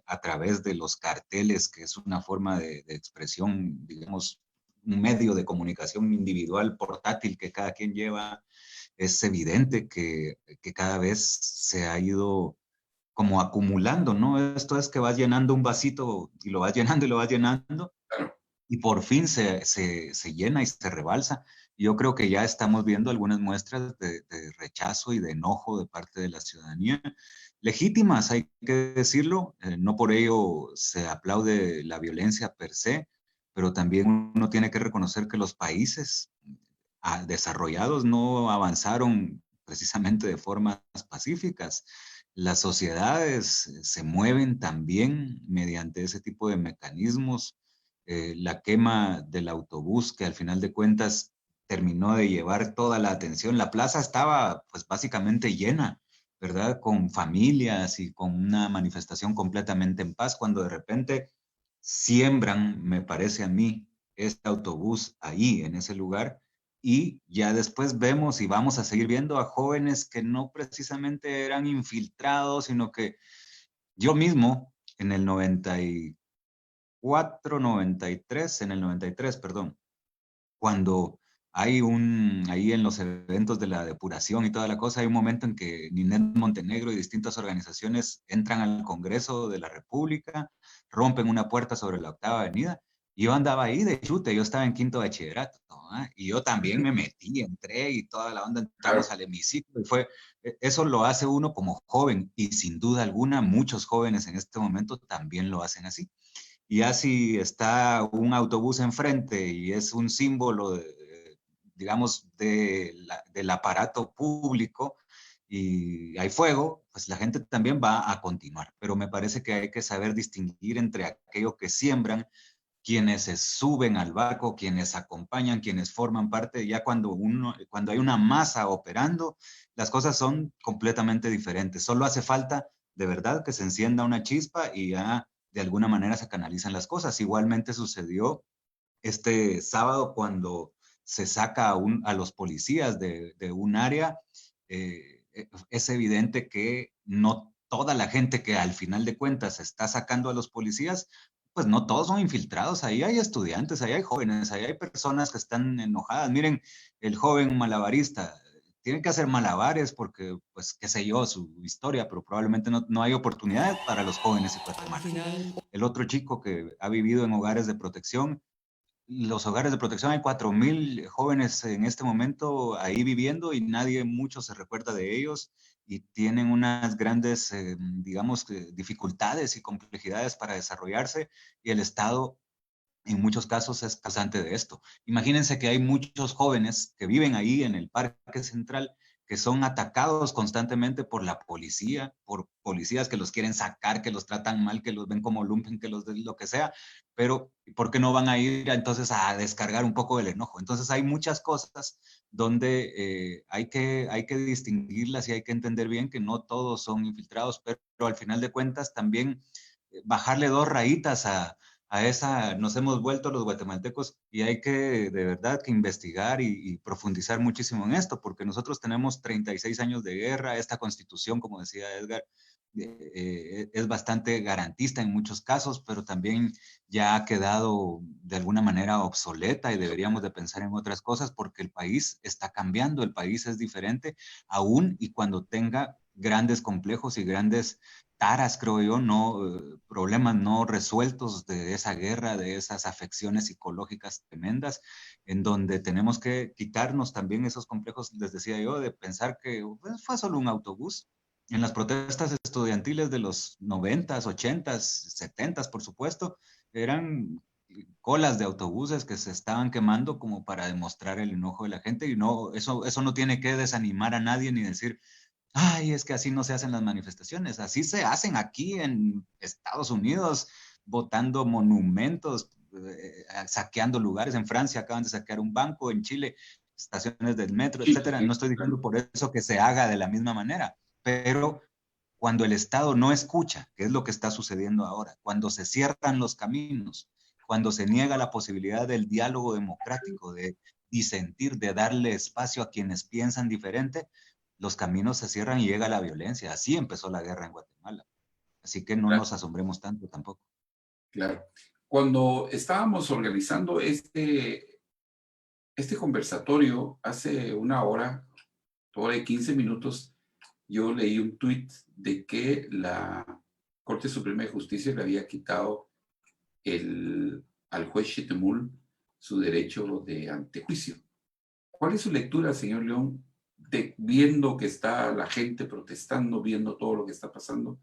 a través de los carteles, que es una forma de expresión, digamos, un medio de comunicación individual portátil que cada quien lleva, es evidente que cada vez se ha ido como acumulando, ¿no? Esto es que vas llenando un vasito y lo vas llenando y lo vas llenando y por fin se llena y se rebalsa. Yo creo que ya estamos viendo algunas muestras de rechazo y de enojo de parte de la ciudadanía, legítimas, hay que decirlo, no por ello se aplaude la violencia per se, pero también uno tiene que reconocer que los países desarrollados no avanzaron precisamente de formas pacíficas. Las sociedades se mueven también mediante ese tipo de mecanismos. La quema del autobús, que al final de cuentas terminó de llevar toda la atención. La plaza estaba pues básicamente llena, ¿verdad? Con familias y con una manifestación completamente en paz, cuando de repente siembran, me parece a mí, este autobús ahí, en ese lugar, y ya después vemos y vamos a seguir viendo a jóvenes que no precisamente eran infiltrados, sino que yo mismo en el 94, 93, en el 93, perdón, cuando hay ahí en los eventos de la depuración y toda la cosa, hay un momento en que Ninette Montenegro y distintas organizaciones entran al Congreso de la República, rompen una puerta sobre la Octava Avenida, y yo andaba ahí de chute, yo estaba en quinto bachillerato, ¿no? Y yo también me metí, entré y toda la onda, entramos al hemiciclo, y eso lo hace uno como joven, y sin duda alguna muchos jóvenes en este momento también lo hacen así. Y así está un autobús enfrente y es un símbolo, digamos, del aparato público y hay fuego, pues la gente también va a continuar. Pero me parece que hay que saber distinguir entre aquello que siembran, quienes se suben al barco, quienes acompañan, quienes forman parte. Ya cuando hay una masa operando, las cosas son completamente diferentes. Solo hace falta de verdad que se encienda una chispa y ya de alguna manera se canalizan las cosas. Igualmente sucedió este sábado cuando se saca a los policías de un área. Es evidente que no toda la gente que al final de cuentas está sacando a los policías, pues no todos son infiltrados. Ahí hay estudiantes, ahí hay jóvenes, ahí hay personas que están enojadas. Miren, el joven malabarista tiene que hacer malabares porque, pues, qué sé yo, su historia, pero probablemente no hay oportunidades para los jóvenes en Guatemala. El otro chico que ha vivido en hogares de protección, los hogares de protección, hay 4,000 jóvenes en este momento ahí viviendo y mucho se recuerda de ellos y tienen unas grandes, digamos, dificultades y complejidades para desarrollarse y el Estado en muchos casos es causante de esto. Imagínense que hay muchos jóvenes que viven ahí en el Parque Central que son atacados constantemente por la policía, por policías que los quieren sacar, que los tratan mal, que los ven como lumpen, que lo que sea, pero ¿por qué no van a ir entonces a descargar un poco del enojo? Entonces hay muchas cosas donde hay que distinguirlas y hay que entender bien que no todos son infiltrados, pero al final de cuentas también bajarle 2 rayitas a esa, nos hemos vuelto los guatemaltecos y hay que de verdad que investigar y profundizar muchísimo en esto, porque nosotros tenemos 36 años de guerra, esta constitución, como decía Edgar, es bastante garantista en muchos casos, pero también ya ha quedado de alguna manera obsoleta y deberíamos de pensar en otras cosas porque el país está cambiando, el país es diferente, aún y cuando tenga grandes complejos y grandes taras, creo yo, problemas no resueltos de esa guerra, de esas afecciones psicológicas tremendas, en donde tenemos que quitarnos también esos complejos, les decía yo, de pensar que pues, fue solo un autobús. En las protestas estudiantiles de los 90s, 80s, 70s, por supuesto, eran colas de autobuses que se estaban quemando como para demostrar el enojo de la gente y no, eso no tiene que desanimar a nadie ni decir, ay, es que así no se hacen las manifestaciones, así se hacen aquí en Estados Unidos, botando monumentos, saqueando lugares. En Francia acaban de saquear un banco, en Chile estaciones del metro, etcétera. No estoy diciendo por eso que se haga de la misma manera, pero cuando el Estado no escucha, que es lo que está sucediendo ahora, cuando se cierran los caminos, cuando se niega la posibilidad del diálogo democrático, de disentir, de darle espacio a quienes piensan diferente, los caminos se cierran y llega la violencia. Así empezó la guerra en Guatemala. Así que no nos asombremos tanto tampoco. Claro. Cuando estábamos organizando este este conversatorio, hace una hora y 15 minutos, yo leí un tuit de que la Corte Suprema de Justicia le había quitado al juez Chitemul su derecho de antejuicio. ¿Cuál es su lectura, señor León, viendo que está la gente protestando, viendo todo lo que está pasando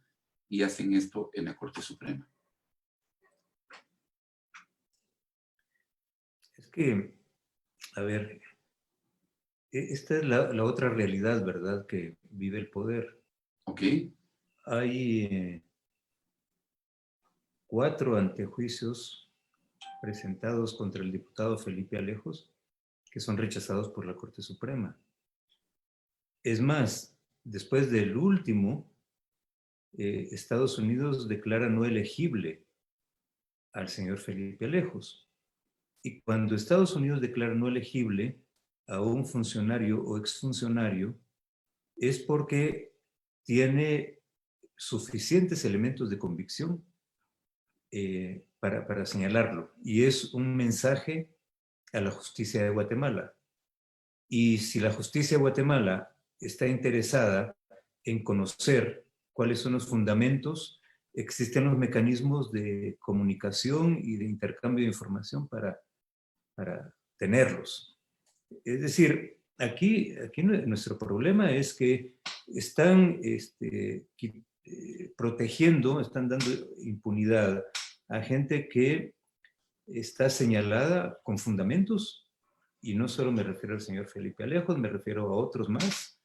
y hacen esto en la Corte Suprema? Es que, a ver, esta es la otra realidad, ¿verdad?, que vive el poder. Ok. Hay 4 antejuicios presentados contra el diputado Felipe Alejos que son rechazados por la Corte Suprema. Es más, después del último, Estados Unidos declara no elegible al señor Felipe Alejos. Y cuando Estados Unidos declara no elegible a un funcionario o exfuncionario, es porque tiene suficientes elementos de convicción para señalarlo. Y es un mensaje a la justicia de Guatemala. Y si la justicia de Guatemala está interesada en conocer cuáles son los fundamentos, existen los mecanismos de comunicación y de intercambio de información para tenerlos. Es decir, aquí nuestro problema es que están protegiendo, están dando impunidad a gente que está señalada con fundamentos, y no solo me refiero al señor Felipe Alejos, me refiero a otros más,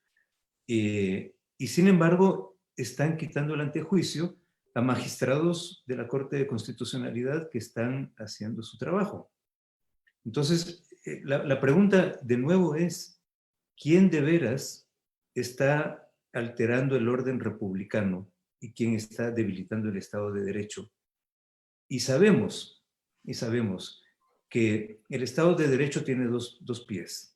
y sin embargo están quitando el antejuicio a magistrados de la Corte de Constitucionalidad que están haciendo su trabajo. Entonces, la pregunta de nuevo es, ¿quién de veras está alterando el orden republicano y quién está debilitando el Estado de Derecho? Y sabemos que el Estado de Derecho tiene dos pies.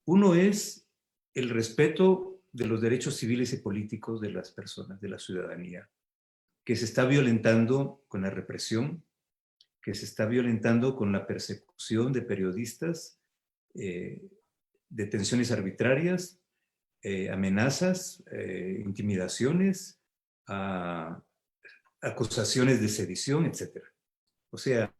Uno es el respeto de los derechos civiles y políticos de las personas, de la ciudadanía, que se está violentando con la represión, que se está violentando con la persecución de periodistas, detenciones arbitrarias, amenazas, intimidaciones, acusaciones de sedición, etc. O sea,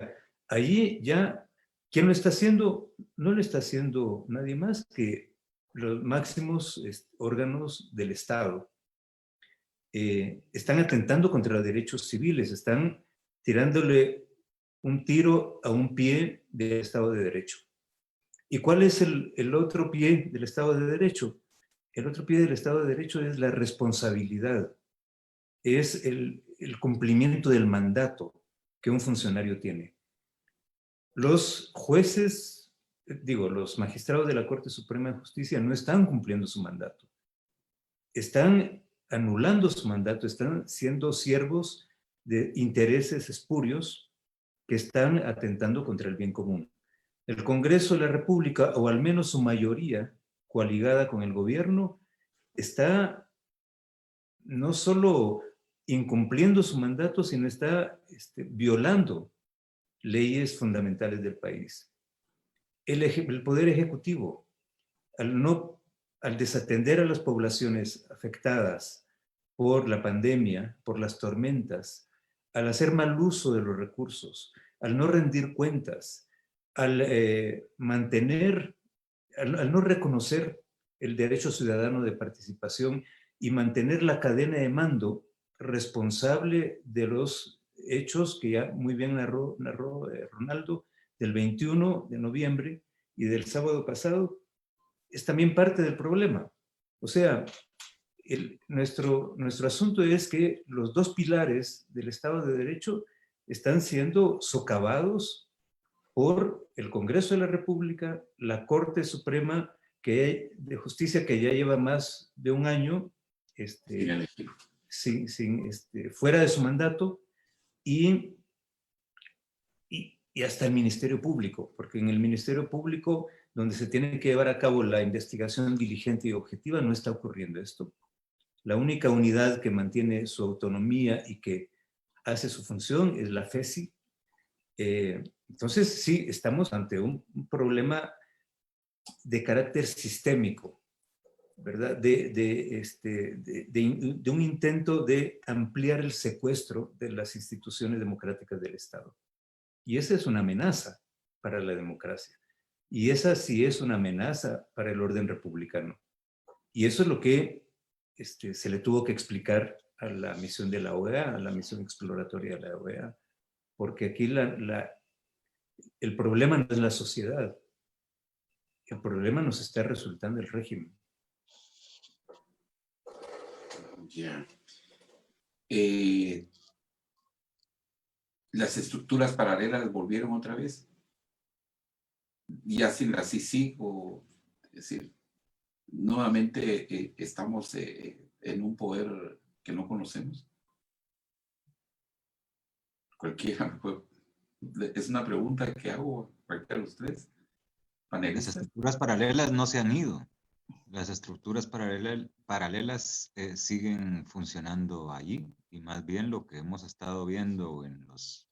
ahí ya, ¿quién lo está haciendo? No lo está haciendo nadie más que los máximos órganos del Estado. Están atentando contra los derechos civiles, están tirándole un tiro a un pie del Estado de Derecho. ¿Y cuál es el otro pie del Estado de Derecho? El otro pie del Estado de Derecho es la responsabilidad, es el cumplimiento del mandato que un funcionario tiene. Los jueces, los magistrados de la Corte Suprema de Justicia no están cumpliendo su mandato. Están anulando su mandato, están siendo siervos de intereses espurios que están atentando contra el bien común. El Congreso de la República, o al menos su mayoría, coaligada con el gobierno, está no solo incumpliendo su mandato, sino está violando leyes fundamentales del país. El Poder Ejecutivo, al desatender a las poblaciones afectadas por la pandemia, por las tormentas, al hacer mal uso de los recursos, al no rendir cuentas, al no reconocer el derecho ciudadano de participación y mantener la cadena de mando responsable de los hechos que ya muy bien narró Ronaldo, del 21 de noviembre y del sábado pasado, es también parte del problema. O sea, nuestro asunto es que los dos pilares del Estado de Derecho están siendo socavados por el Congreso de la República, la Corte Suprema de Justicia, que ya lleva más de un año fuera de su mandato, y hasta el Ministerio Público, porque en el Ministerio Público, donde se tiene que llevar a cabo la investigación diligente y objetiva, no está ocurriendo esto. La única unidad que mantiene su autonomía y que hace su función es la FESI. Entonces, sí, estamos ante un problema de carácter sistémico, ¿verdad? De un intento de ampliar el secuestro de las instituciones democráticas del Estado. Y esa es una amenaza para la democracia. Y esa sí es una amenaza para el orden republicano. Y eso es lo que se le tuvo que explicar a la misión de la OEA, a la misión exploratoria de la OEA, porque aquí el problema no es la sociedad, el problema nos está resultando el régimen. Ya. ¿Las estructuras paralelas volvieron otra vez? ¿Ya sin la CICIG? Es decir, nuevamente estamos en un poder que no conocemos. Cualquiera, es una pregunta que hago a cualquiera de ustedes. Las estructuras paralelas no se han ido. Las estructuras paralelas siguen funcionando allí, y más bien lo que hemos estado viendo en los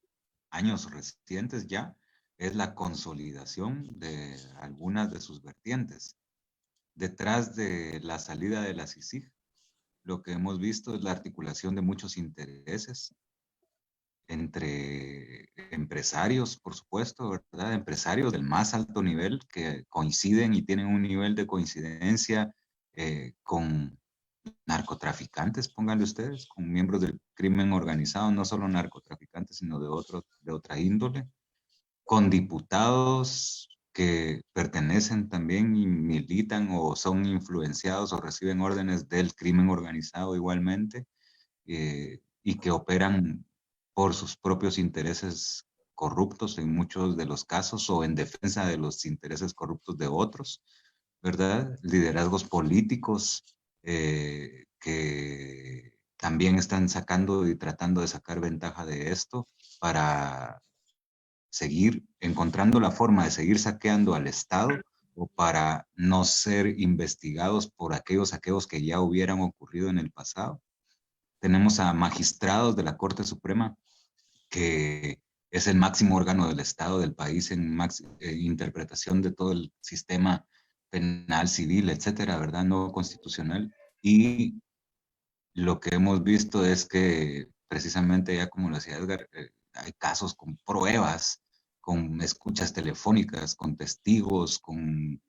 años recientes ya es la consolidación de algunas de sus vertientes. Detrás de la salida de la CICIG, lo que hemos visto es la articulación de muchos intereses entre empresarios, por supuesto, ¿verdad? Empresarios del más alto nivel que coinciden y tienen un nivel de coincidencia con narcotraficantes, pónganle ustedes, con miembros del crimen organizado, no solo narcotraficantes, sino de otra índole, con diputados que pertenecen también y militan o son influenciados o reciben órdenes del crimen organizado igualmente, y que operan por sus propios intereses corruptos en muchos de los casos o en defensa de los intereses corruptos de otros, ¿verdad? Liderazgos políticos que también están sacando y tratando de sacar ventaja de esto para seguir encontrando la forma de seguir saqueando al Estado o para no ser investigados por aquellos saqueos que ya hubieran ocurrido en el pasado. Tenemos a magistrados de la Corte Suprema, que es el máximo órgano del Estado, del país, en interpretación de todo el sistema penal, civil, etcétera, ¿verdad? No constitucional. Y lo que hemos visto es que precisamente, ya como lo decía Edgar, hay casos con pruebas, con escuchas telefónicas, con testigos, con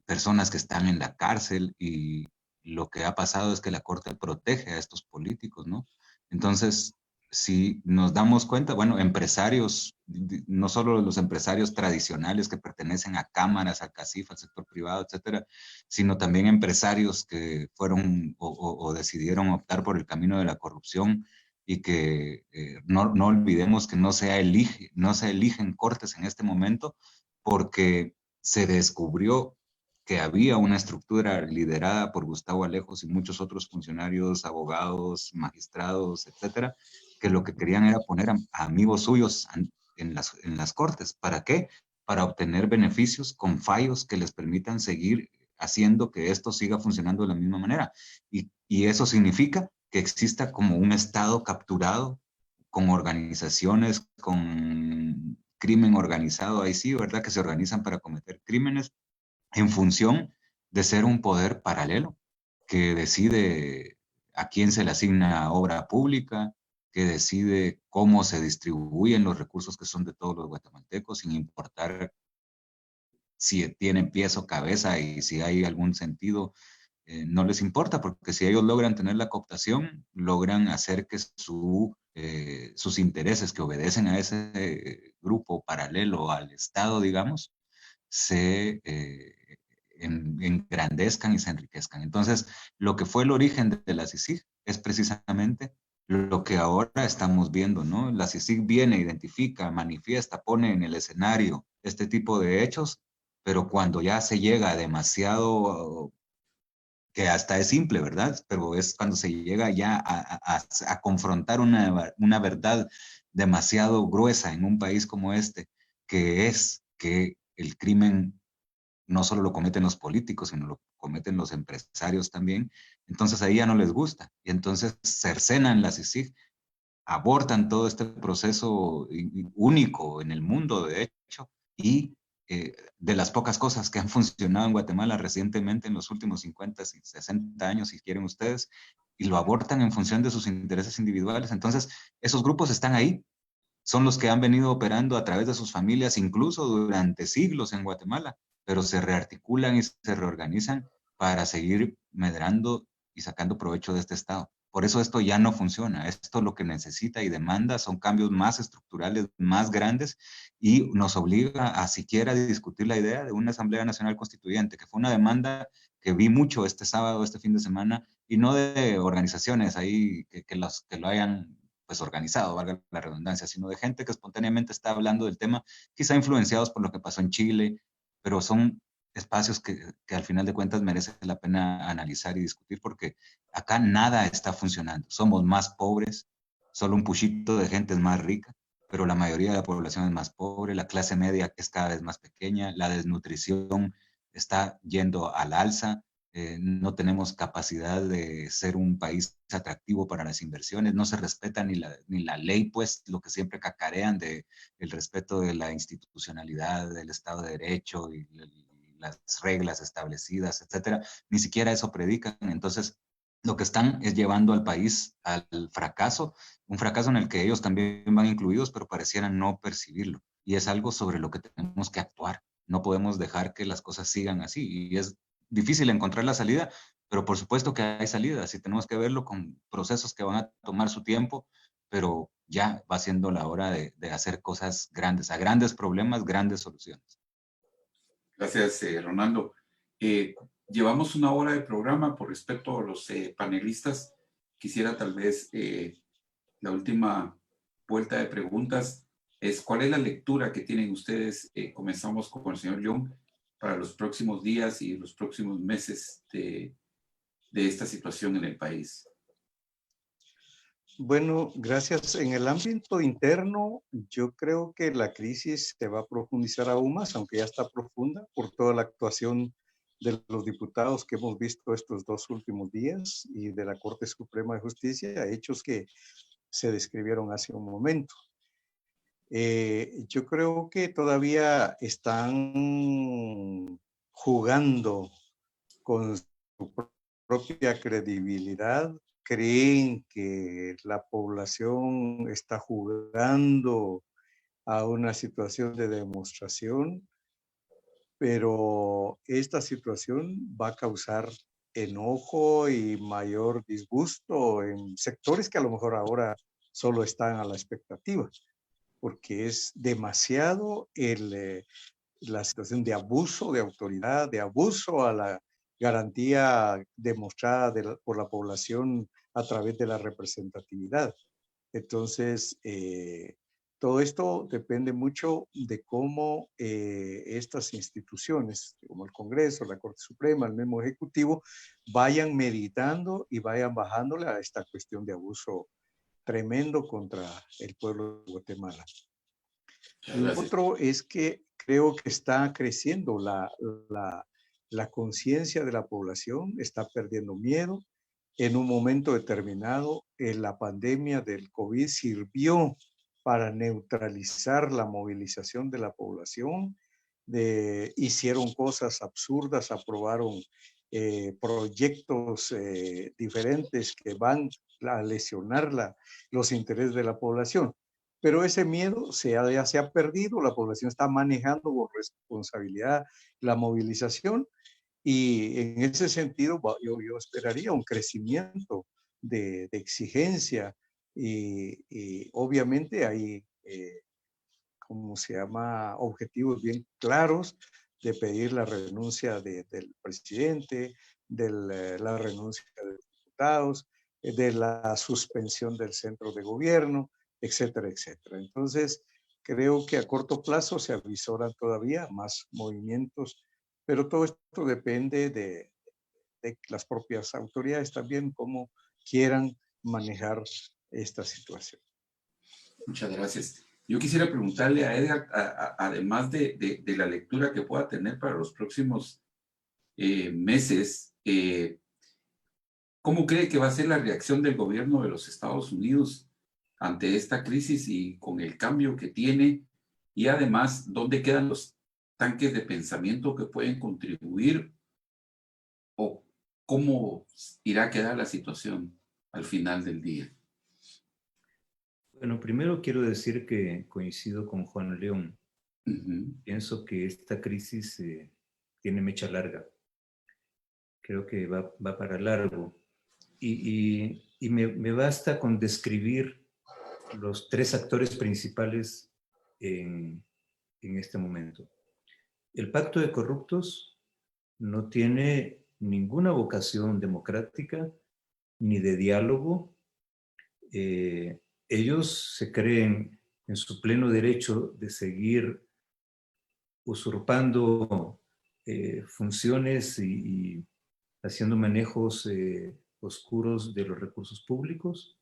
personas que están en la cárcel, y lo que ha pasado es que la Corte protege a estos políticos, ¿no? Entonces, si nos damos cuenta, bueno, empresarios, no solo los empresarios tradicionales que pertenecen a cámaras, a CACIF, al sector privado, etcétera, sino también empresarios que fueron o decidieron optar por el camino de la corrupción, y que no olvidemos que no se eligen cortes en este momento, porque se descubrió que había una estructura liderada por Gustavo Alejos y muchos otros funcionarios, abogados, magistrados, etcétera, que lo que querían era poner a amigos suyos en las cortes. ¿Para qué? Para obtener beneficios con fallos que les permitan seguir haciendo que esto siga funcionando de la misma manera. Y eso significa que exista como un Estado capturado, con organizaciones, con crimen organizado, ahí sí, ¿verdad? Que se organizan para cometer crímenes en función de ser un poder paralelo que decide a quién se le asigna obra pública, que decide cómo se distribuyen los recursos que son de todos los guatemaltecos, sin importar si tienen pies o cabeza y si hay algún sentido. No les importa, porque si ellos logran tener la cooptación, logran hacer que sus intereses, que obedecen a ese grupo paralelo al Estado, digamos, se engrandezcan y se enriquezcan. Entonces, lo que fue el origen de la CICIG es precisamente lo que ahora estamos viendo, ¿no? La CICIG viene, identifica, manifiesta, pone en el escenario este tipo de hechos, pero cuando ya se llega demasiado, que hasta es simple, ¿verdad? Pero es cuando se llega ya a confrontar una verdad demasiado gruesa en un país como este, que es que el crimen no solo lo cometen los políticos, sino lo cometen los empresarios también. Entonces ahí ya no les gusta. Y entonces cercenan la CICIG, abortan todo este proceso único en el mundo, de hecho, y de las pocas cosas que han funcionado en Guatemala recientemente en los últimos 50 y 60 años, si quieren ustedes, y lo abortan en función de sus intereses individuales. Entonces, esos grupos están ahí, son los que han venido operando a través de sus familias, incluso durante siglos en Guatemala, pero se rearticulan y se reorganizan para seguir medrando y sacando provecho de este Estado. Por eso esto ya no funciona. Esto lo que necesita y demanda son cambios más estructurales, más grandes, y nos obliga a siquiera discutir la idea de una Asamblea Nacional Constituyente, que fue una demanda que vi mucho este sábado, este fin de semana, y no de organizaciones ahí que lo hayan pues organizado, valga la redundancia, sino de gente que espontáneamente está hablando del tema, quizá influenciados por lo que pasó en Chile, pero son espacios que al final de cuentas merece la pena analizar y discutir, porque acá nada está funcionando. Somos más pobres, solo un puchito de gente es más rica, pero la mayoría de la población es más pobre, la clase media es cada vez más pequeña, la desnutrición está yendo al alza, no tenemos capacidad de ser un país atractivo para las inversiones, no se respeta ni la ley, pues lo que siempre cacarean de el respeto de la institucionalidad, del Estado de Derecho y las reglas establecidas, etcétera, ni siquiera eso predican. Entonces, lo que están es llevando al país al fracaso, un fracaso en el que ellos también van incluidos, pero parecieran no percibirlo. Y es algo sobre lo que tenemos que actuar. No podemos dejar que las cosas sigan así. Y es difícil encontrar la salida, pero por supuesto que hay salidas y tenemos que verlo con procesos que van a tomar su tiempo, pero ya va siendo la hora de hacer cosas grandes, a grandes problemas, grandes soluciones. Gracias, Ronaldo. Llevamos una hora de programa. Por respeto a los panelistas, quisiera tal vez la última vuelta de preguntas es: ¿cuál es la lectura que tienen ustedes? Comenzamos con el señor Young, para los próximos días y los próximos meses de esta situación en el país. Bueno, gracias. En el ámbito interno, yo creo que la crisis se va a profundizar aún más, aunque ya está profunda por toda la actuación de los diputados que hemos visto estos 2 últimos días y de la Corte Suprema de Justicia, hechos que se describieron hace un momento. Yo creo que todavía están jugando con su propia credibilidad, creen que la población está jugando a una situación de demostración, pero esta situación va a causar enojo y mayor disgusto en sectores que a lo mejor ahora solo están a la expectativa, porque es demasiado la situación de abuso de autoridad, de abuso a la garantía demostrada por la población a través de la representatividad. Entonces, todo esto depende mucho de cómo estas instituciones, como el Congreso, la Corte Suprema, el mismo Ejecutivo, vayan meditando y vayan bajándole a esta cuestión de abuso tremendo contra el pueblo de Guatemala. Lo otro es que creo que está creciendo la conciencia de la población, está perdiendo miedo. En un momento determinado, la pandemia del COVID sirvió para neutralizar la movilización de la población. Hicieron cosas absurdas, aprobaron proyectos diferentes que van a lesionar los intereses de la población. Pero ese miedo ya se ha perdido, la población está manejando con responsabilidad la movilización, y en ese sentido yo esperaría un crecimiento de exigencia y obviamente hay, ¿cómo se llama?, objetivos bien claros de pedir la renuncia del presidente, de la renuncia de los diputados, de la suspensión del centro de gobierno, etcétera, etcétera. Entonces, creo que a corto plazo se avisoran todavía más movimientos, pero todo esto depende de las propias autoridades también, cómo quieran manejar esta situación. Muchas gracias. Yo quisiera preguntarle a Edgar, además de la lectura que pueda tener para los próximos meses, ¿cómo cree que va a ser la reacción del gobierno de los Estados Unidos ante esta crisis y con el cambio que tiene? Y además, ¿dónde quedan los tanques de pensamiento que pueden contribuir o cómo irá a quedar la situación al final del día? Bueno, primero quiero decir que coincido con Juan León. Pienso que esta crisis tiene mecha larga. Creo que va para largo. Y me basta con describir los tres actores principales en este momento. El Pacto de Corruptos no tiene ninguna vocación democrática ni de diálogo. Ellos se creen en su pleno derecho de seguir usurpando funciones y haciendo manejos oscuros de los recursos públicos.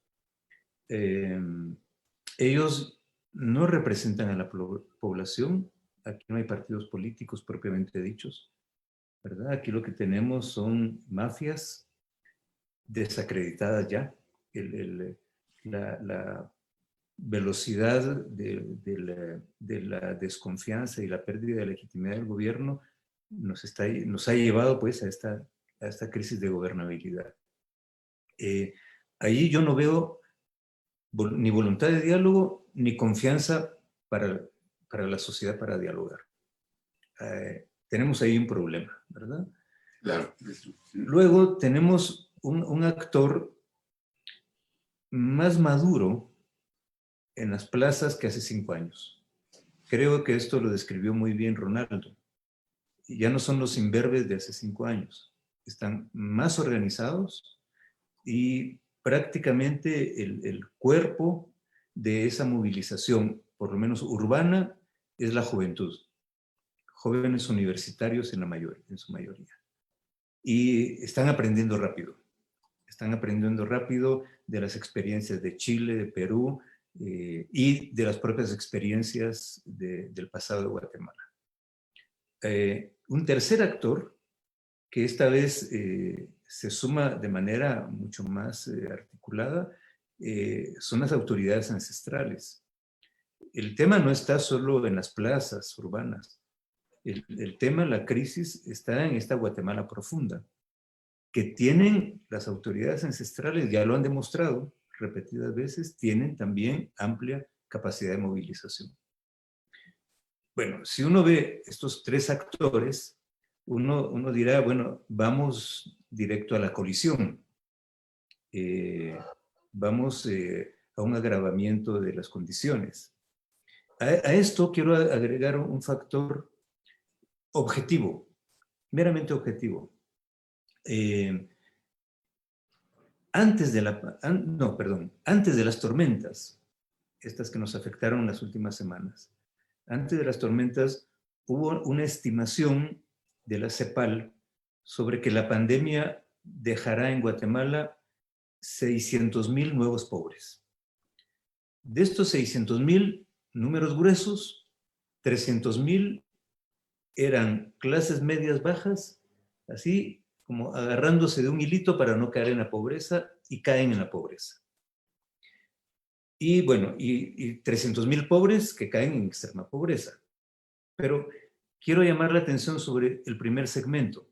Ellos no representan a la población. Aquí no hay partidos políticos propiamente dichos, ¿verdad? Aquí lo que tenemos son mafias desacreditadas ya. La velocidad de la desconfianza y la pérdida de legitimidad del gobierno nos ha llevado pues a esta crisis de gobernabilidad. Ahí yo no veo ni voluntad de diálogo ni confianza para la sociedad para dialogar. Tenemos ahí un problema, ¿verdad? Claro. Luego tenemos un actor más maduro en las plazas que hace 5 años. Creo que esto lo describió muy bien Ronaldo. Ya no son los imberbes de hace 5 años. Están más organizados y prácticamente el cuerpo de esa movilización, por lo menos urbana, es la juventud. Jóvenes universitarios en su mayoría. Y están aprendiendo rápido. Están aprendiendo rápido de las experiencias de Chile, de Perú, y de las propias experiencias del pasado de Guatemala. Un tercer actor que esta vez se suma de manera mucho más articulada son las autoridades ancestrales. El tema no está solo en las plazas urbanas. El tema, la crisis, está en esta Guatemala profunda, que tienen las autoridades ancestrales, ya lo han demostrado repetidas veces, tienen también amplia capacidad de movilización. Bueno, si uno ve estos tres actores, uno dirá, bueno, vamos directo a la colisión. Vamos a un agravamiento de las condiciones. A esto quiero agregar un factor objetivo, meramente objetivo. Antes de las tormentas, estas que nos afectaron las últimas semanas, antes de las tormentas hubo una estimación de la CEPAL sobre que la pandemia dejará en Guatemala 600,000 nuevos pobres. De estos 600,000 números gruesos, 300,000 eran clases medias bajas, así como agarrándose de un hilito para no caer en la pobreza, y caen en la pobreza. Y bueno, y 300,000 pobres que caen en extrema pobreza. Pero quiero llamar la atención sobre el primer segmento.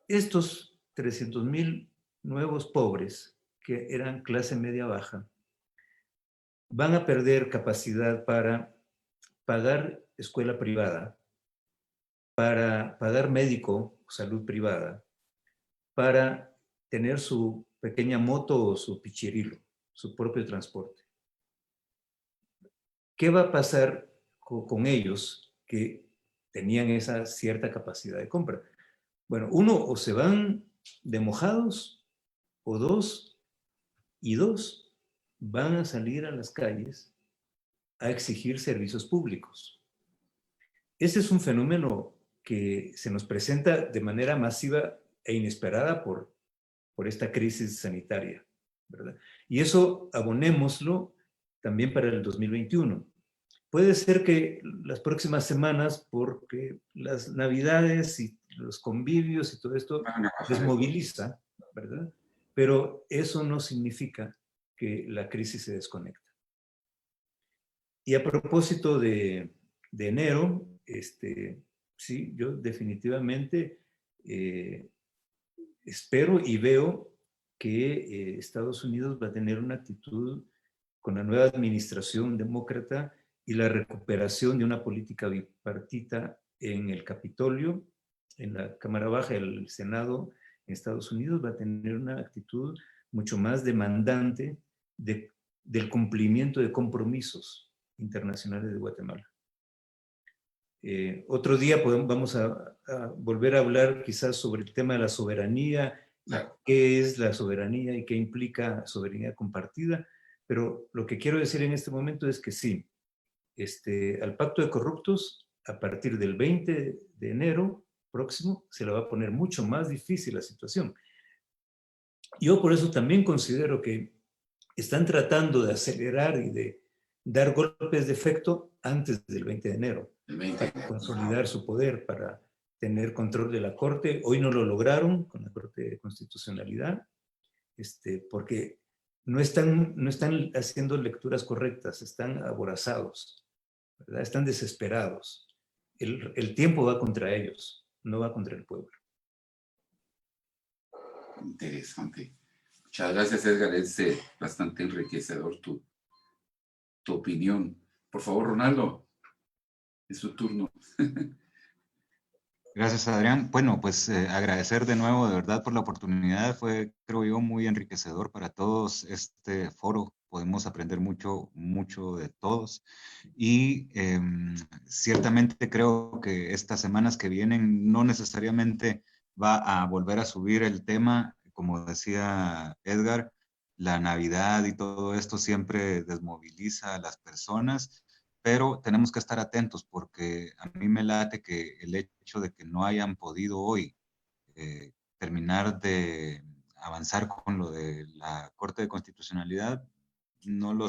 Estos 300,000 nuevos pobres, que eran clase media baja, van a perder capacidad para pagar escuela privada, para pagar médico, salud privada, para tener su pequeña moto o su pichirilo, su propio transporte. ¿Qué va a pasar con ellos que tenían esa cierta capacidad de compra? Bueno, uno, o se van de mojados, o dos, van a salir a las calles a exigir servicios públicos. Ese es un fenómeno que se nos presenta de manera masiva e inesperada por esta crisis sanitaria, ¿verdad? Y eso abonémoslo también para el 2021. Puede ser que las próximas semanas, porque las navidades y los convivios y todo esto desmoviliza, ¿verdad? Pero eso no significa que la crisis se desconecta. Y a propósito de enero, sí, yo definitivamente espero y veo que Estados Unidos va a tener una actitud con la nueva administración demócrata y la recuperación de una política bipartita en el Capitolio, en la Cámara Baja, el Senado en Estados Unidos va a tener una actitud mucho más demandante del cumplimiento de compromisos internacionales de Guatemala. Otro día vamos a volver a hablar quizás sobre el tema de la soberanía, Claro. qué es la soberanía y qué implica soberanía compartida, pero lo que quiero decir en este momento es que sí, al pacto de corruptos, a partir del 20 de enero próximo, se le va a poner mucho más difícil la situación. Yo por eso también considero que están tratando de acelerar y de dar golpes de efecto antes del 20 de enero, El 20. para consolidar su poder, para tener control de la Corte. Hoy no lo lograron con la Corte de Constitucionalidad, porque no están haciendo lecturas correctas, están aborazados, ¿verdad? Están desesperados. El tiempo va contra ellos, no va contra el pueblo. Interesante. Muchas gracias, Edgar. Es bastante enriquecedor tu opinión. Por favor, Ronaldo, es su turno. Gracias, Adrián. Bueno, pues agradecer de nuevo, de verdad, por la oportunidad. Fue, creo yo, muy enriquecedor para todos este foro. Podemos aprender mucho, mucho de todos. Y ciertamente creo que estas semanas que vienen no necesariamente va a volver a subir el tema. Como decía Edgar, la Navidad y todo esto siempre desmoviliza a las personas, pero tenemos que estar atentos porque a mí me late que el hecho de que no hayan podido hoy terminar de avanzar con lo de la Corte de Constitucionalidad no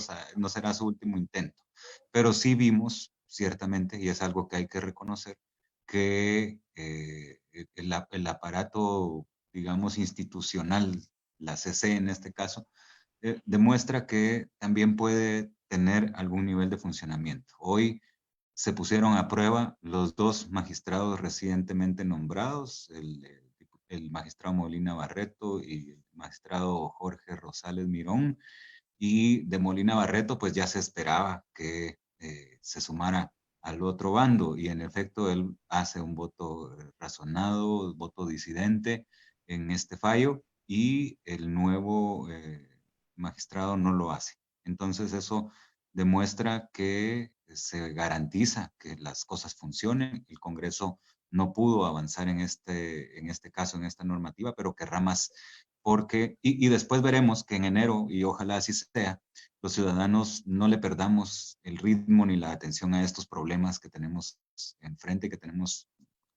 será su último intento. Pero sí vimos, ciertamente, y es algo que hay que reconocer, que el aparato, digamos, institucional, la CC en este caso, demuestra que también puede tener algún nivel de funcionamiento. Hoy se pusieron a prueba los dos magistrados recientemente nombrados, el magistrado Molina Barreto y el magistrado Jorge Rosales Mirón, y de Molina Barreto pues ya se esperaba que se sumara al otro bando, y en efecto él hace un voto razonado, voto disidente en este fallo, y el nuevo magistrado no lo hace. Entonces eso demuestra que se garantiza que las cosas funcionen. El Congreso no pudo avanzar en este caso, en esta normativa, pero querrá más, porque, y después veremos que en enero, y ojalá así sea, los ciudadanos no le perdamos el ritmo ni la atención a estos problemas que tenemos enfrente, que tenemos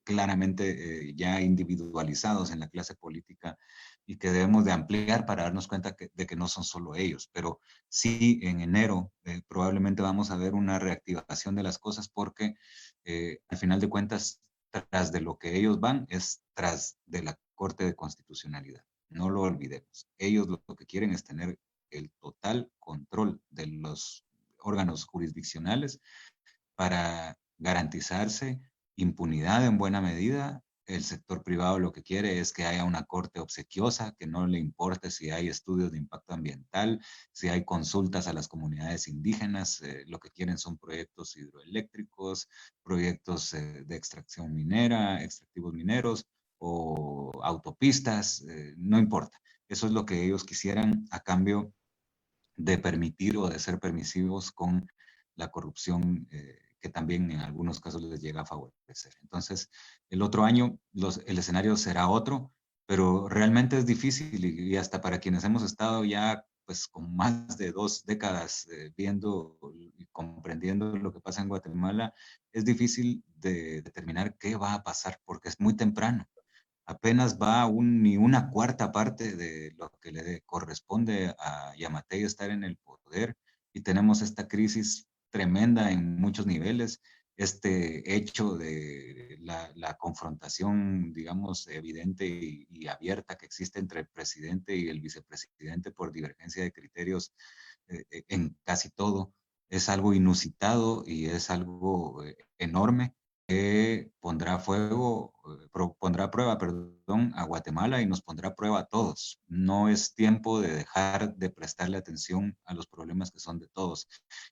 claramente ya individualizados en la clase política y que debemos de ampliar para darnos cuenta de que no son solo ellos. Pero sí, en enero probablemente vamos a ver una reactivación de las cosas porque al final de cuentas, tras de lo que ellos van es tras de la Corte de Constitucionalidad. No lo olvidemos. Ellos lo que quieren es tener el total control de los órganos jurisdiccionales para garantizarse impunidad en buena medida. El sector privado lo que quiere es que haya una corte obsequiosa, que no le importe si hay estudios de impacto ambiental, si hay consultas a las comunidades indígenas, lo que quieren son proyectos hidroeléctricos, proyectos de extracción minera, extractivos mineros o autopistas, no importa. Eso es lo que ellos quisieran a cambio de permitir o de ser permisivos con la corrupción que también en algunos casos les llega a favorecer. Entonces, el otro año el escenario será otro, pero realmente es difícil y hasta para quienes hemos estado ya pues con más de 2 décadas viendo y comprendiendo lo que pasa en Guatemala, es difícil de determinar qué va a pasar porque es muy temprano. Apenas va ni una cuarta parte de lo que le corresponde a Yamatei estar en el poder y tenemos esta crisis tremenda en muchos niveles, este hecho de la confrontación, digamos, evidente y abierta que existe entre el presidente y el vicepresidente por divergencia de criterios en casi todo, es algo inusitado y es algo enorme pondrá a prueba, perdón, a Guatemala y nos pondrá a prueba a todos. No es tiempo de dejar de prestarle atención a los problemas que son de todos.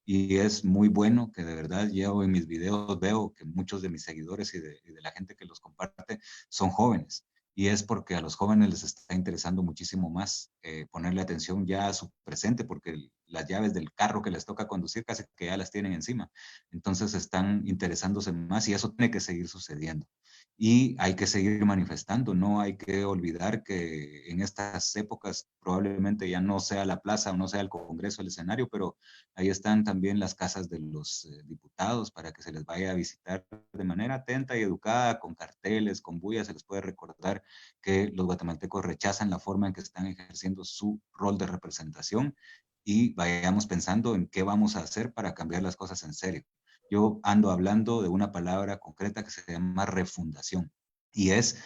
Y es muy bueno que de verdad yo en mis videos veo que muchos de mis seguidores y de la gente que los comparte son jóvenes. Y es porque a los jóvenes les está interesando muchísimo más ponerle atención ya a su presente, porque las llaves del carro que les toca conducir casi que ya las tienen encima. Entonces están interesándose más y eso tiene que seguir sucediendo. Y hay que seguir manifestando, no hay que olvidar que en estas épocas probablemente ya no sea la plaza o no sea el Congreso el escenario, pero ahí están también las casas de los diputados para que se les vaya a visitar de manera atenta y educada, con carteles, con bullas, se les puede recordar que los guatemaltecos rechazan la forma en que están ejerciendo su rol de representación y vayamos pensando en qué vamos a hacer para cambiar las cosas en serio. Yo ando hablando de una palabra concreta que se llama refundación y es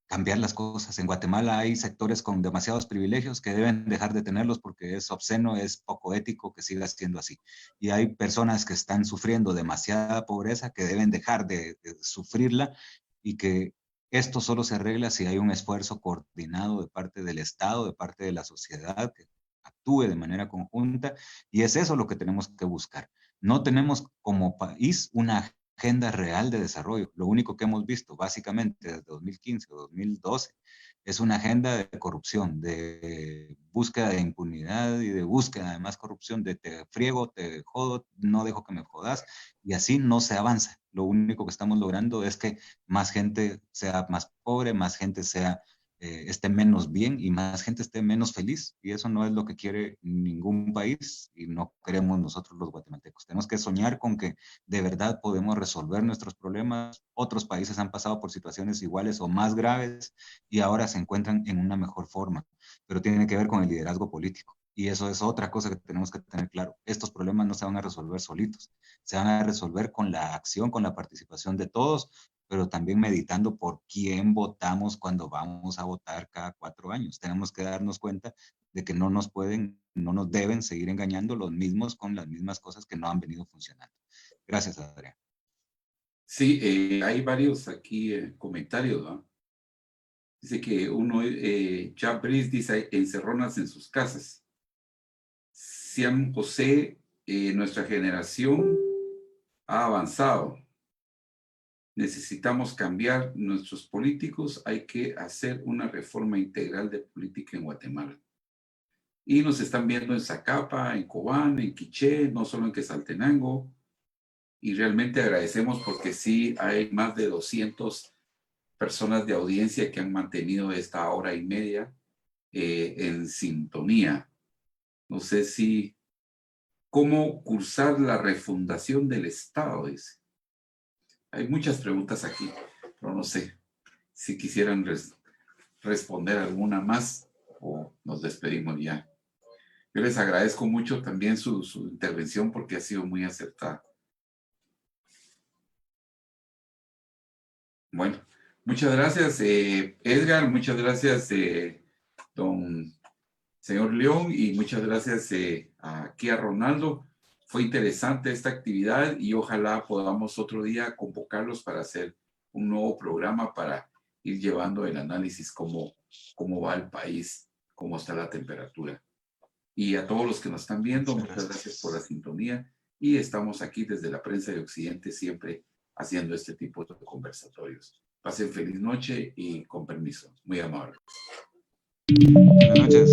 cambiar las cosas. En Guatemala hay sectores con demasiados privilegios que deben dejar de tenerlos porque es obsceno, es poco ético que siga siendo así. Y hay personas que están sufriendo demasiada pobreza que deben dejar de sufrirla y que esto solo se arregla si hay un esfuerzo coordinado de parte del Estado, de parte de la sociedad, que actúe de manera conjunta, y es eso lo que tenemos que buscar. No tenemos como país una agenda real de desarrollo. Lo único que hemos visto básicamente desde 2015 o 2012 es una agenda de corrupción, de búsqueda de impunidad y de búsqueda de más corrupción, de te friego, te jodo, no dejo que me jodas, y así no se avanza. Lo único que estamos logrando es que más gente sea más pobre, más gente esté menos bien y más gente esté menos feliz. Y eso no es lo que quiere ningún país y no queremos nosotros los guatemaltecos. Tenemos que soñar con que de verdad podemos resolver nuestros problemas. Otros países han pasado por situaciones iguales o más graves y ahora se encuentran en una mejor forma. Pero tiene que ver con el liderazgo político. Y eso es otra cosa que tenemos que tener claro. Estos problemas no se van a resolver solitos. Se van a resolver con la acción, con la participación de todos, pero también meditando por quién votamos cuando vamos a votar cada 4 años. Tenemos que darnos cuenta de que no nos deben seguir engañando los mismos con las mismas cosas que no han venido funcionando. Gracias, Adrián. Sí, hay varios aquí comentarios, ¿no? Dice que uno, Chap Brice dice, encerronas en sus casas. Siam José, nuestra generación ha avanzado. Necesitamos cambiar nuestros políticos, hay que hacer una reforma integral de política en Guatemala. Y nos están viendo en Zacapa, en Cobán, en Quiché, no solo en Quetzaltenango. Y realmente agradecemos porque sí hay más de 200 personas de audiencia que han mantenido esta hora y media en sintonía. No sé si, ¿cómo cursar la refundación del Estado? Dice. Hay muchas preguntas aquí, pero no sé si quisieran responder alguna más o nos despedimos ya. Yo les agradezco mucho también su intervención porque ha sido muy acertada. Bueno, muchas gracias, Edgar, muchas gracias, don señor León, y muchas gracias aquí a Ronaldo. Fue interesante esta actividad y ojalá podamos otro día convocarlos para hacer un nuevo programa para ir llevando el análisis cómo va el país, cómo está la temperatura. Y a todos los que nos están viendo, muchas gracias por la sintonía y estamos aquí desde la Prensa de Occidente siempre haciendo este tipo de conversatorios. Pasen feliz noche y con permiso. Muy amable. Buenas noches.